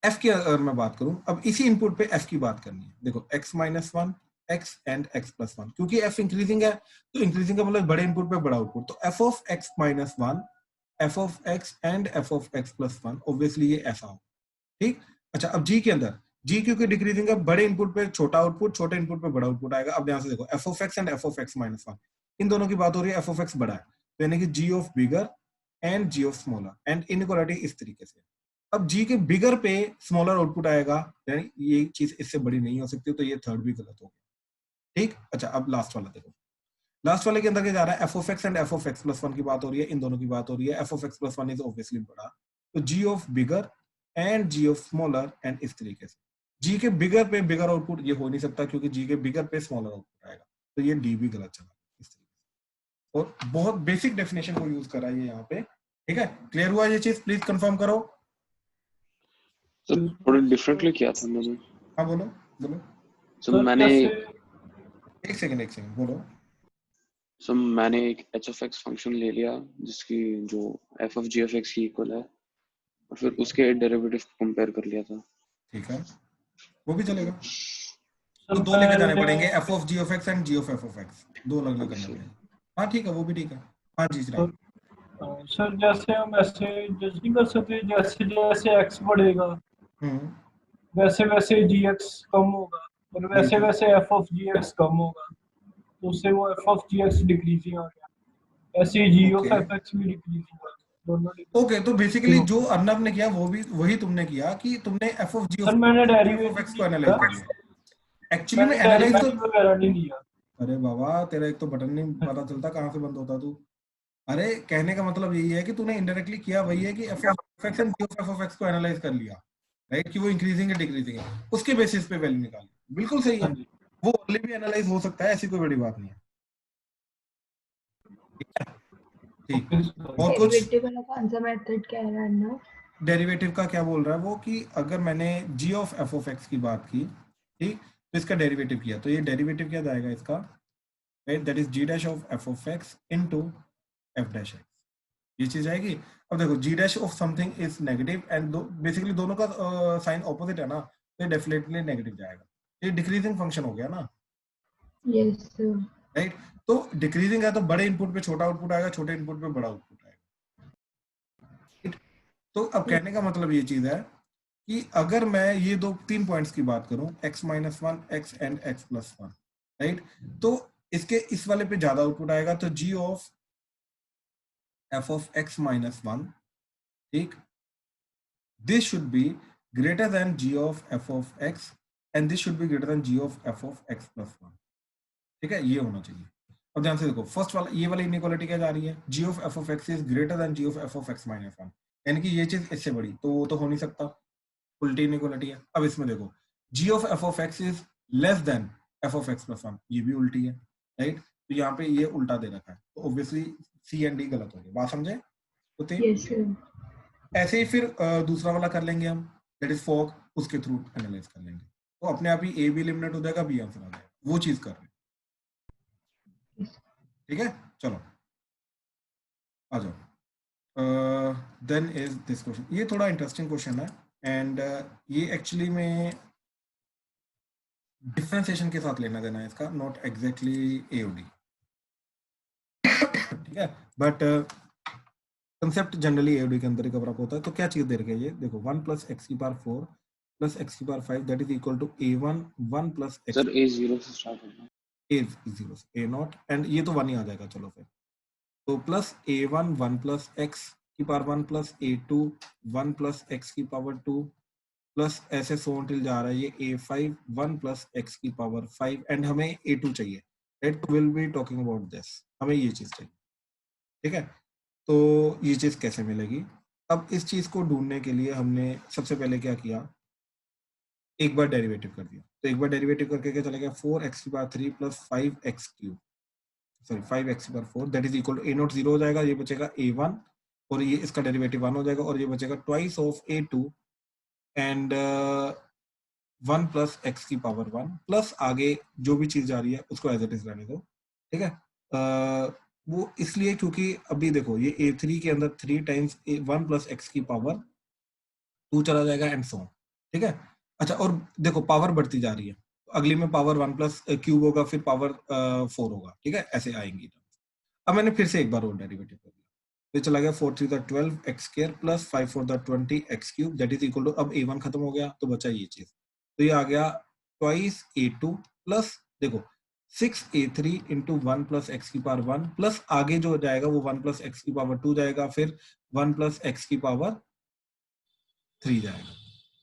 f की अगर मैं बात करूं, अब इसी इनपुट पे f की बात करनी है। देखो x-1, x एंड x+1, क्योंकि f इंक्रीजिंग है तो इंक्रीजिंग का मतलब बड़े इनपुट पे बड़ा आउटपुट, तो f of x-1, f of x and f of x+1, obviously ये ऐसा हो। ठीक, अच्छा, अब g के अंदर, g क्योंकि डिक्रीजिंग है, बड़े इनपुट पे छोटा आउटपुट, छोटे इनपुट पे बड़ा आउटपुट आएगा। अब ध्यान से देखो, f of x and f of x-1, इन दोनों की बात हो रही है, f ऑफ x बड़ा है, तो यानी कि g of bigger and g of smaller, and inequality इस तरीके से। अब g के बिगर पे स्मॉलर आउटपुट आएगा, यानी ये चीज इससे बड़ी नहीं हो सकती, तो ये थर्ड भी गलत हो गया। ठीक, अच्छा, अब लास्ट वाला देखो, लास्ट वाले के अंदर क्या जा रहा है, f of x and f of x+1 की बात हो रही है, इन दोनों की बात हो रही है, f of x+1 is obviously बड़ा, तो g of bigger and g of smaller, and इस तरीके से। g के बिगर पे बिगर आउटपुट ये हो नहीं सकता, क्योंकि g के बिगर पे स्मॉलर आउटपुट आएगा, तो ये d भी गलत चला इस तरीके से। और बहुत बेसिक डेफिनेशन को यूज करा है यहाँ पे। ठीक है, क्लियर हुआ ये चीज? प्लीज कंफर्म करो। तो थोड़ा डिफरेंटली किया था मैंने। हाँ बोलो बोलो। तो मैंने एक सेकंड बोलो। सो मैंने एक h of x फंक्शन ले लिया जिसकी जो f of g of x की इक्वल है, और फिर उसके डेरिवेटिव कंपेयर कर लिया था। ठीक है, वो भी चलेगा। तो दो लेके जाने पड़ेंगे, f of g of x and g of f of x, दो अलग अलग करने पड़ेंगे। हाँ ठीक है, वो भी ठीक है। हाँ जी चिराग। सर जैसे हम ऐसे जज नहीं कर सकते, जैसे जैसे x बढ़ेगा वैसे वैसे gx कम होगा, और वैसे वैसे f of gx कम होगा, तो उससे वो f of gx डिक्रीजिंग आ गया, ऐसे ही g of fx भी डिक्रीजिंग आ गया, दोनों। ओके, तो बेसिकली जो अर्नब ने किया वो भी वही तुमने किया कि तुमने f of g of मैंने x को एनालाइज किया। एक्चुअली में एनालाइज तो वगैरह नहीं लिया। अरे बाबा, तेरा एक तो बटन नहीं पता चलता कहाँ से बंद होता तू। अरे कहने का मतलब यही है कि तूने इनडायरेक्टली किया वही है कि f of x and g of f of x को एनालाइज कर लिया, राइट, कि वो इंक्रीजिंग है डिक्रीजिंग है, उसके बेसिस पे वैल्यू निकाली। बिल्कुल सही है, वो अर्ली भी एनालाइज हो सकता है, ऐसी कोई बड़ी बात नहीं है। ठीक, और कुछ डेरिवेटिव वाला कौन सा मेथड कह रहा है ना? डेरिवेटिव का क्या बोल रहा है वो, कि अगर मैंने g of f of x की बात की, ठीक, तो इसका डेरिवेटिव किया, तो ये डेरिवेटिव क्या जाएगा इसका, right, that is g dash of f of x into f dash x। ये चीज आएगी। अब देखो g dash of something is negative and basically दोनों का साइन ऑपोजिट है ना, तो डेफिनेटली नेगेटिव जाएगा। ये डिक्रीजिंग फंक्शन हो गया ना, Yes, sir. राइट। तो डिक्रीजिंग है तो बड़े इनपुट पे छोटा आउटपुट आएगा, छोटे इनपुट पे बड़ा आउटपुट आएगा, right? तो अब कहने का मतलब ये चीज है कि अगर मैं ये 3 पॉइंट्स की बात करूं, x - 1 x and x + 1, right, तो इसके इस वाले पे ज्यादा आउटपुट आएगा, तो g of f of x - 1, ठीक, this should be greater than g of f of x and this should be greater than g of f of x + 1, ठीक है, ये होना चाहिए। अब ध्यान से देखो, फर्स्ट वाला ये वाली इनइक्वालिटी क्या जा रही है, g of f of x is greater then g of f of x - 1, यानी कि ये चीज इससे बड़ी, तो वो तो हो नहीं सकता, उल्टी इनइक्वालिटी है। अब इसमें देखो g of f of x is less then f of x + 1, ये भी उल्टी है, राइट, तो यहाँ पे ये उल्टा दे रखा है, तो ऑब्वियसली C एंड D गलत हो गया, बात समझे? तो Yes, sir. ऐसे ही फिर दूसरा वाला कर लेंगे हम, दैट इज फॉक, उसके थ्रू एनालाइज कर लेंगे, तो अपने आप ही A भी एलिमिनेट हो जाएगा, B आंसर आ जाएगा, वो चीज कर रहे हैं, ठीक है। चलो आ जाओ, देन इज दिस क्वेश्चन, ये थोड़ा इंटरेस्टिंग क्वेश्चन है एंड ये एक्चुअली में डिफरेंशिएशन के साथ लेना देना है इसका, नॉट एग्जैक्टली AOD, ठीक है, बट कंसेप्ट जनरली AOD के अंदर ही कवर अप होता है। तो क्या चीज दे रखी है ये देखो, 1 + x⁴ + x⁵ that is equal to A1 1 + x sir A0 से स्टार्ट होगा, A0 A0 एंड ये तो 1 ही आ जाएगा, चलो फिर, तो plus A1 1 + x⁴ plus A2 1 + x⁴ plus ऐसे सो टिल जा रहा है ये A5 1 + x⁵ एंड हमें A2 चाहिए, right, will be talking about this, हमें ये चीज चाहिए, ठीक है। तो ये चीज कैसे मिलेगी? अब इस चीज को ढूंढने के लिए हमने सबसे पहले क्या किया, एक बार डेरिवेटिव कर दिया, तो एक बार डेरिवेटिव करके क्या चला गया, 4x⁵ + 5x³ sorry 5x⁴ that is equal to A0 0 हो जाएगा, ये बचेगा A1 और ये इसका डेरिवेटिव 1 हो जाएगा और ये बचेगा twice of A2 and 1 + x⁴ plus आगे जो भी चीज जा रही है उसको एज इट इज रहने दो, ठीक है। वो इसलिए क्योंकि अभी देखो ये A3 के अंदर 3 टाइम्स 1 + x⁴ 2 चला जाएगा एंड सो, ठीक है। अच्छा, और देखो पावर बढ़ती जा रही है, अगली में पावर 1 + क्यूब होगा, फिर पावर 4 होगा, ठीक है, ऐसे आएंगी। अब मैंने फिर से एक बार और डेरिवेटिव कर दिया, तो चला गया 4 3 12 x² + 5 4 20 x³ that is equal to, अब A1 खत्म हो गया तो बचा ये चीज, तो ये आ गया ट्वाइस A2 प्लस देखो 6A3 × 1 + x⁴ प्लस आगे जो जाएगा वो 1 + x⁴ जाएगा, फिर 1 + x⁴ जाएगा,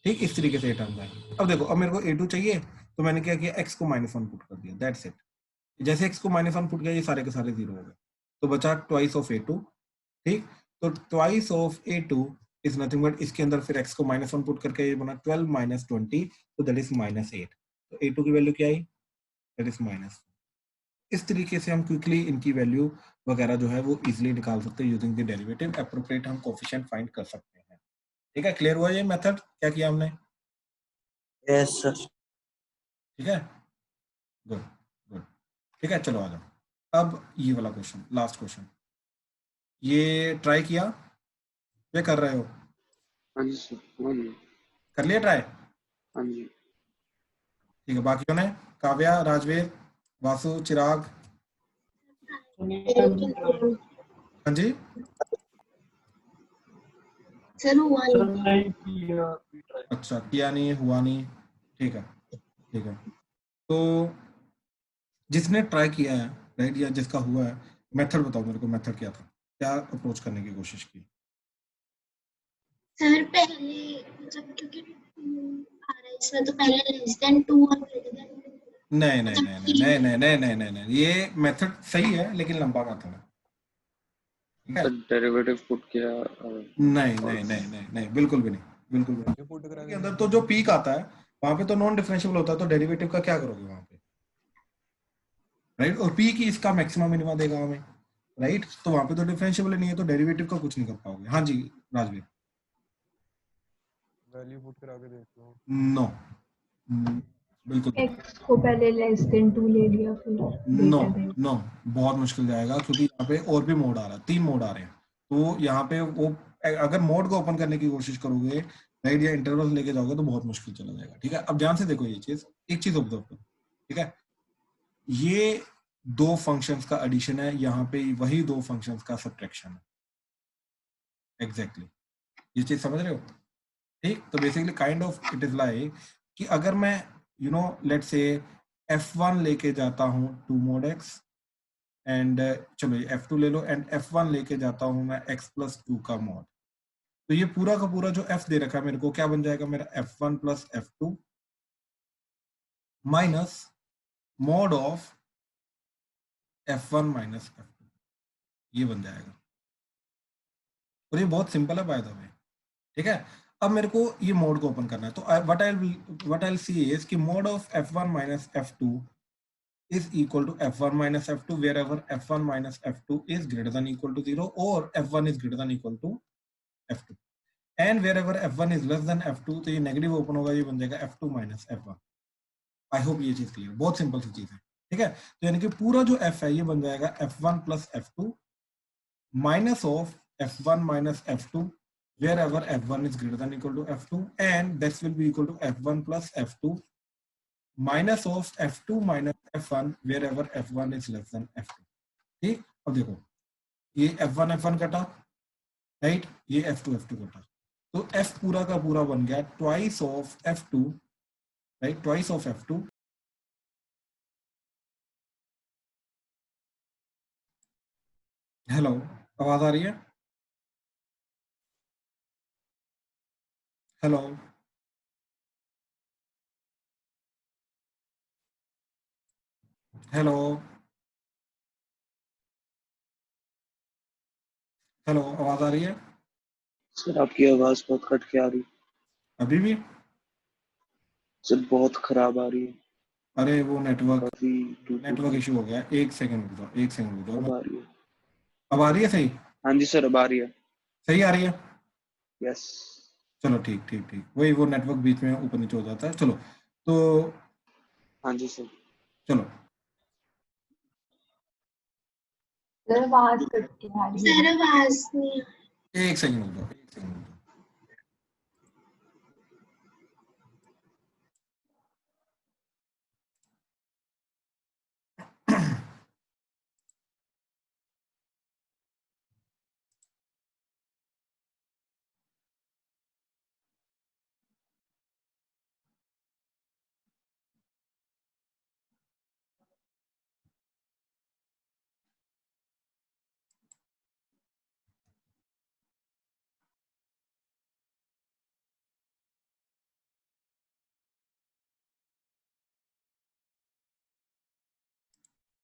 ठीक, इस तरीके से टर्म आएगी। अब देखो, अब मेरे को A2 चाहिए, तो मैंने क्या किया, x को -1 पुट कर दिया, दैट्स इट। जैसे x को -1 पुट किया, ये सारे के सारे 0 हो गए, तो बचा ट्वाइस ऑफ A2, ठीक, तो twice of A2 is nothing but, इसके अंदर फिर x को -1 पुट करके ये बना 12 - 20, तो दैट इज -8, तो A2 की वैल्यू क्या आई, दैट इज -4। इस तरीके से हम क्विकली इनकी वैल्यू वगैरह जो है वो इजीली निकाल सकते हैं यूजिंग द डेरिवेटिव, एप्रोप्रिएट हम कोएफिशिएंट फाइंड कर सकते हैं, ठीक है। क्लियर हुआ ये मेथड क्या किया हमने? Yes sir. ठीक है, गुड गुड, ठीक है, चलो आ जाओ। अब ये वाला क्वेश्चन, लास्ट क्वेश्चन, ये ट्राई किया क्या कर रहे हो? हाँ जी सर, हाँ जी, कर लिया ट्राई? हाँ जी, ठीक है, बाकियों ने, काव्या, राजवीर, वासु, चिराग, हाँ जी, सर हुआ सर नहीं। नहीं किया अभी try। अच्छा किया नहीं, हुआ नहीं, ठीक है ठीक है। तो जिसने ट्राई किया है, राइट, या जिसका हुआ है, मेथड बताओ मेरे को, मेथड क्या था, क्या अप्रोच करने की कोशिश की? सर पहले मतलब क्योंकि 2 आ रहा है इसमें, तो पहले लेस देन 2 और ग्रेटर देन 2। नहीं नहीं नहीं नहीं नहीं नहीं नहीं नहीं नहीं नहीं, ये मेथड सही है लेकिन लंबा मेथड है, ठीक है। सर डेरिवेटिव पुट किया नहीं नहीं नहीं नहीं नहीं, बिल्कुल भी नहीं, बिल्कुल भी नहीं। पुट करा के अंदर तो जो पीक आता है वहां पे तो नॉन डिफरेंशिएबल होता है, तो डेरिवेटिव का क्या करोगे वहां पे, राइट, और पी की इसका मैक्सिमम मिनिमा देगा हमें, राइट, तो वहां पे तो डिफरेंशिएबल नहीं है, तो डेरिवेटिव का कुछ नहीं कर पाओगे। हाँ जी राजवीर, वैल्यू पुट करा के देख लो। नो, बिल्कुल x को पहले लेस देन 2 ले लिया, फिर नो greater than। नो, बहुत मुश्किल जाएगा क्योंकि यहाँ पे और भी मोड आ रहा है, 3 मोड आ रहे हैं, तो यहाँ पे वो अगर मोड को ओपन करने की कोशिश करोगे राइट या इंटरवल लेके जाओगे तो बहुत मुश्किल चला जाएगा। ठीक है, अब ध्यान से देखो ये चीज, एक चीज ऑब्जर्व करो। ठीक है, ये दो फंक्शंस का एडिशन है, यहाँ पे वही दो फंक्शंस का सब्ट्रैक्शन है। एग्जैक्टली ये चीज समझ रहे हो? ठीक, तो basically kind of it is like कि अगर मैं लेट्स से f1 लेके जाता हूँ टू मोड x एंड चलो ये f2 ले लो एंड f1 लेके जाता हूँ मैं x+2 का मॉड, तो ये पूरा का पूरा जो f दे रखा है मेरे को क्या बन जाएगा, मेरा f1 plus f2 minus mod of f1 minus f2, ये बन जाएगा। और ये बहुत सिंपल है बाय द वे। ठीक है, अब मेरे को ये मोड को ओपन करना है, तो what I will see is कि mode of f1 minus f2 is equal to f1 minus f2 wherever f1 minus f2 is greater than equal to 0 or f1 is greater than equal to f2 and wherever f1 is less than f2 तो ये negative open होगा, ये बन जाएगा f2 minus f1। I hope ये चीज clear, बहुत simple सी चीज है। ठीक है, तो यानी कि पूरा जो f है ये बन जाएगा f1 plus f2 minus of f1 minus f2 wherever f1 is greater than equal to f2 and this will be equal to f1 plus f2 minus of f2 minus f1 wherever f1 is less than f2। ठीक, अब देखो ये f1 f1 कटा right, ये f2 f2 कटा, तो f पूरा का पूरा बन गया twice of f2 right, twice of f2 hello, आवाज आ रही है? हेलो, हेलो, हेलो, आवाज आ रही है? सर आपकी आवाज बहुत कट के आ रही है। अभी भी? सर बहुत खराब आ रही है, अरे वो काफी नेटवर्क इशू हो गया, एक सेकंड रुक जाओ, एक सेकंड रुक अब जाओ। आ रही है। अब आ रही है सही? हाँ जी सर, अब आ रही है। सही आ रही है? यस। चलो ठीक ठीक ठीक, वही वो नेटवर्क बीच में ऊपर नीचे हो जाता है। चलो तो हाँ जी सर। चलो सर आवाज कट के आ रही है। सर आवाज नहीं एक सेकंड रुक जाओ, एक सेकंड रुक जाओ।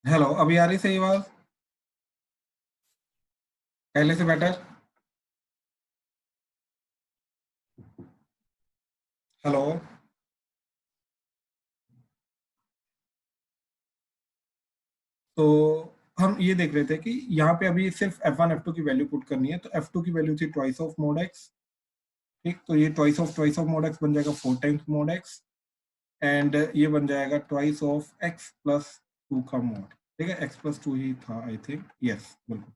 हेलो, अभी आ रही सही आवाज? पहले से बेटर? हेलो, तो हम ये देख रहे थे कि यहाँ पे अभी सिर्फ f1 f2 की वैल्यू पुट करनी है, तो f2 की वैल्यू थी ट्वाइस ऑफ मोड x। ठीक, तो ये ट्वाइस ऑफ मोड x बन जाएगा 4 टाइम्स मोड x एंड ये बन जाएगा ट्वाइस ऑफ x प्लस 2 का मोड। ठीक है, x प्लस 2 ही था आई थिंक, यस बिल्कुल।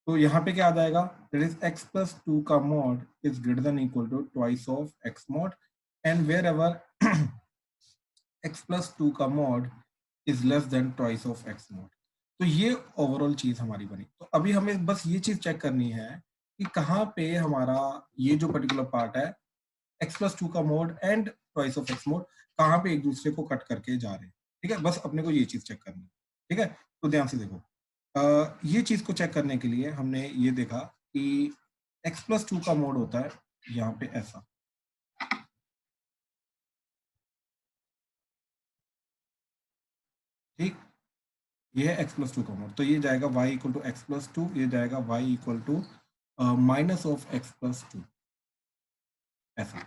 तो यहाँ पे क्या आ जाएगा, दैट इज x प्लस 2 का mod is greater than equal to twice of x mod and wherever x plus 2 का mod is less than twice of x mod. तो ये ओवरऑल चीज हमारी बनी। तो अभी हमें बस ये चीज चेक करनी है कि कहाँ पे हमारा ये जो पर्टिकुलर पार्ट है x प्लस 2 का mode and twice of x mode कहाँ पे एक दूसरे को कट करके जा रहे हैं। ठीक है, बस अपने को ये चीज चेक करनी है। ठीक है, तो ध्यान से देखो, ये चीज को चेक करने के लिए हमने ये देखा कि x प्लस 2 का मोड होता है यहाँ पे ऐसा। ठीक, ये है x प्लस 2 का मोड, तो ये जाएगा y equal to X plus 2, ये जाएगा y equal to minus of x plus 2 ऐसा।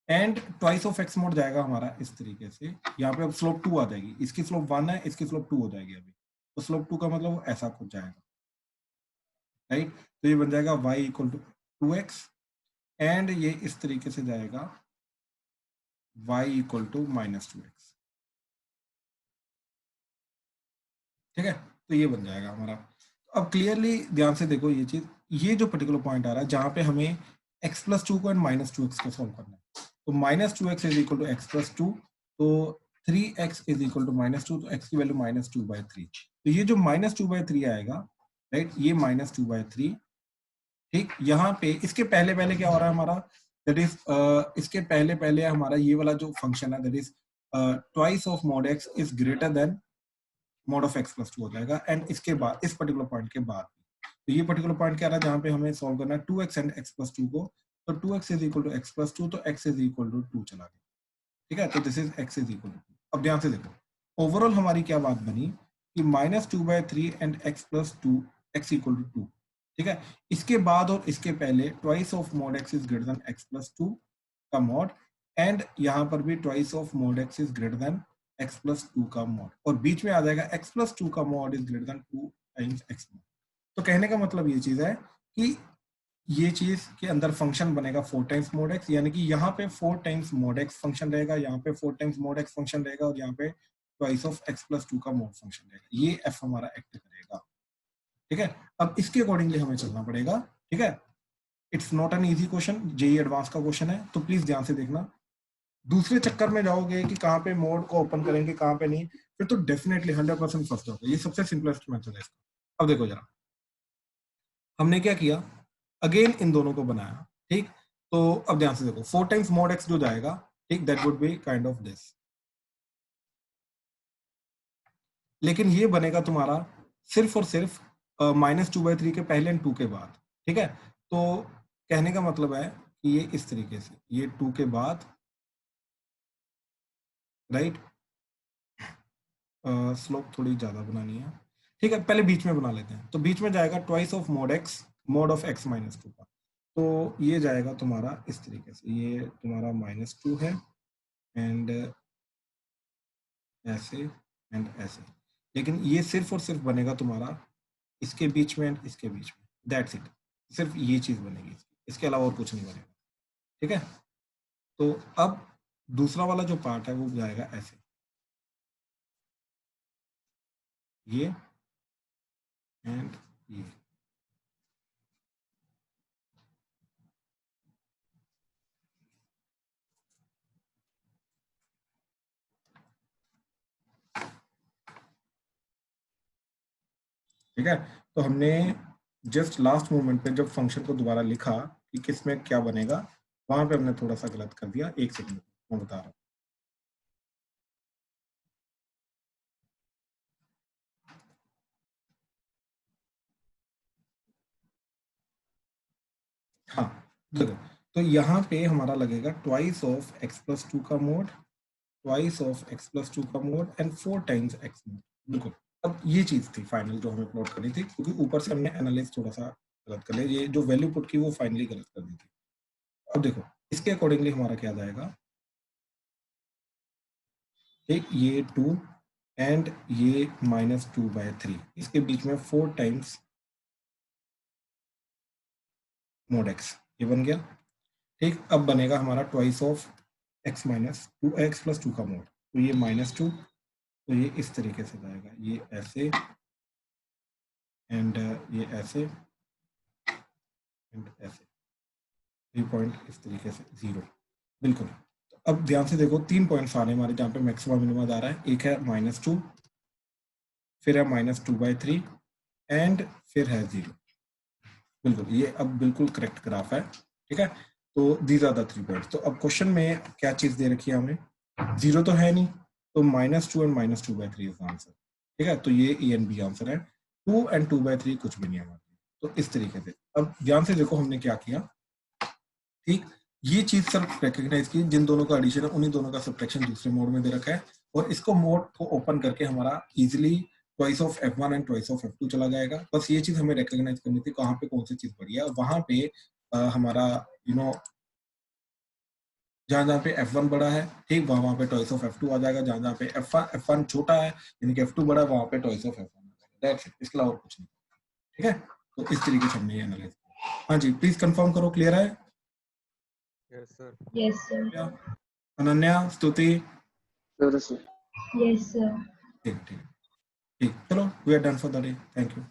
And twice of x mod जाएगा हमारा इस तरीके से, यहाँ पे अब स्लोप 2 आ जाएगी, इसकी स्लोप 1 है, इसकी स्लोप 2 हो जाएगी अभी, तो स्लोप 2 का मतलब ऐसा कुछ जाएगा राइट। तो ये बन जाएगा y equal to 2x and ये इस तरीके से जाएगा y equal to minus 2x। ठीक है, तो ये बन जाएगा हमारा। अब क्लियरली ध्यान से देखो ये चीज, ये जो पर्टिकुलर पॉइंट आ रहा है जहां पे हमें x+2 को एंड -2x को सॉल्व करना है, तो -2x is equal to x+2, तो 3x इज इक्वल टू -2, तो x की वैल्यू -2/3। तो ये जो -2/3 आएगा, राइट, ये -2/3, ठीक। यहाँ पे इसके पहले पहले क्या हो रहा है हमारा, दैट इज इसके पहले पहले हमारा ये वाला जो फंक्शन है, that is twice of mod x is greater then mod of x+2 हो जाएगा। एंड इसके बाद इस पर्टिकुलर पॉइंट के बाद, तो ये पर्टिकुलर पॉइंट क्या रहा है जहां पे हमें सॉल्व करना है 2x एंड x+2 को, तो 2x is equal to x+2, तो x इज इक्वल टू 2 चला गया, ठीक है। तो this is x is equal to 2। अब ध्यान से देखो, ओवरऑल हमारी क्या बात बनी कि -2/3 and x+2 x equal to 2, ठीक है। इसके बाद और इसके पहले twice of mod x is greater then x+2 का mod, एंड यहाँ पर भी twice of mod x is greater then x+2 का mod, और बीच में आ जाएगा x+2 का mod is greater then 2 times x mod। तो कहने का मतलब ये चीज है कि ये चीज के अंदर फंक्शन बनेगा 4 टाइम्स mod x, यानी कि यहाँ पे 4 टाइम्स mod x फंक्शन रहेगा, यहाँ पे 4 टाइम्स mod x फंक्शन रहेगा, और यहाँ पे ट्वाइस ऑफ x+2 का mod फंक्शन रहेगा। ये f हमारा एक्ट करेगा, ठीक है। अब इसके अकॉर्डिंगली हमें चलना पड़ेगा, ठीक है। It's not an easy question, JEE advance का क्वेश्चन है, तो प्लीज ध्यान से देखना। दूसरे चक्कर में जाओगे कि कहाँ पे मोड को ओपन करेंगे कहाँ पे नहीं, फिर तो डेफिनेटली 100% फर्स्ट होगा। ये सबसे सिंपलेस्ट मेथड है इसका। अब देखो जरा, हमने क्या किया, अगेन इन दोनों को बनाया, ठीक। तो अब ध्यान से देखो, 4 टाइम्स mod x जो जाएगा, ठीक, that would be kind of this, लेकिन ये बनेगा तुम्हारा सिर्फ और सिर्फ -2/3 के पहले एंड 2 के बाद, ठीक है। तो कहने का मतलब है कि ये इस तरीके से, ये 2 के बाद, राइट, स्लोप थोड़ी ज्यादा बनानी है, ठीक है। पहले बीच में बना लेते हैं, तो बीच में जाएगा twice of mod x, mod of x -2 का, तो ये जाएगा तुम्हारा इस तरीके से, ये तुम्हारा -2 है, एंड ऐसे एंड ऐसे, लेकिन ये सिर्फ और सिर्फ बनेगा तुम्हारा इसके बीच में एंड इसके बीच में, दैट्स इट। सिर्फ ये चीज बनेगी, इसके अलावा और कुछ नहीं बनेगा, ठीक है। तो अब दूसरा वाला जो पार्ट है वो जाएगा ऐसे, ये एंड ये, ठीक है। तो हमने जस्ट लास्ट मोमेंट पे जब फंक्शन को दोबारा लिखा कि किस में क्या बनेगा, वहां पे हमने थोड़ा सा गलत कर दिया। एक सेकंड मैं बता रहा हूँ। हाँ देखो, तो यहाँ पे हमारा लगेगा ट्वाइस ऑफ x+2 का मोड, ट्वाइस ऑफ x+2 का mode and 4 times x mode. बिल्कुल, अब ये चीज थी फाइनल जो हमें प्लॉट करनी थी, क्योंकि ऊपर से हमने एनालिस थोड़ा सा गलत कर लिया, ये जो वैल्यू पुट की वो फाइनली गलत कर दी थी। अब देखो इसके अकॉर्डिंगली हमारा क्या जाएगा, ठीक, ये 2 एंड ये -2/3, इसके बीच में 4 टाइम्स mod x, ये बन गया, ठीक। अब बनेगा हमारा ट्वाइस ऑफ x+2 का मोड, तो ये -2, तो ये इस तरीके से जाएगा, ये ऐसे एंड ये ऐसे एंड ऐसे, 3 पॉइंट इस तरीके से 0, बिल्कुल। तो अब ध्यान से देखो, 3 पॉइंट्स आ रहे हैं हमारे जहाँ पे मैक्सिमम मिनिमम आ रहा है। एक है -2, फिर है -2/3 एंड फिर है 0। बिल्कुल, ये अब बिल्कुल करेक्ट ग्राफ है, ठीक है। तो दीज आर द 3 पॉइंट्स। तो अब क्वेश्चन में क्या चीज दे रखी है हमें, 0 तो है नहीं, तो -2 एंड -2/3 इज आंसर, ठीक है। तो ये ए एंड बी आंसर है, 2 एंड 2/3 कुछ भी नहीं है। तो इस तरीके से अब ध्यान से देखो हमने क्या किया, ठीक। ये चीज सिर्फ रिकॉग्नाइज की, जिन दोनों का एडिशन है उन्हीं दोनों का सब्ट्रैक्शन दूसरे मोड में दे रखा है, और इसको मोड को ओपन करके हमारा easily twice of f1 and twice of f2 चला जाएगा। बस ये चीज हमें रिकॉग्नाइज करनी थी, कहाँ पे कौन सी चीज बढ़िया है। वहां पे हमारा जहाँ जहाँ पे f1 बड़ा है, ठीक, वहां पे ट्वाइस ऑफ f2 आ जाएगा। जहाँ जहाँ पे f1 छोटा है यानी कि f2 बड़ा है, वहां पे ट्वाइस ऑफ f1 आ जाएगा। दैट्स इट, इसके अलावा कुछ नहीं, ठीक है। तो इस तरीके से हमने ये एनालाइज किया। हाँ जी, प्लीज कंफर्म करो, क्लियर है? Yes sir. Yes, sir. Ananya, Stuti, sir Yes, sir. ठीक ठीक ठीक, चलो we are done for the day, thank you.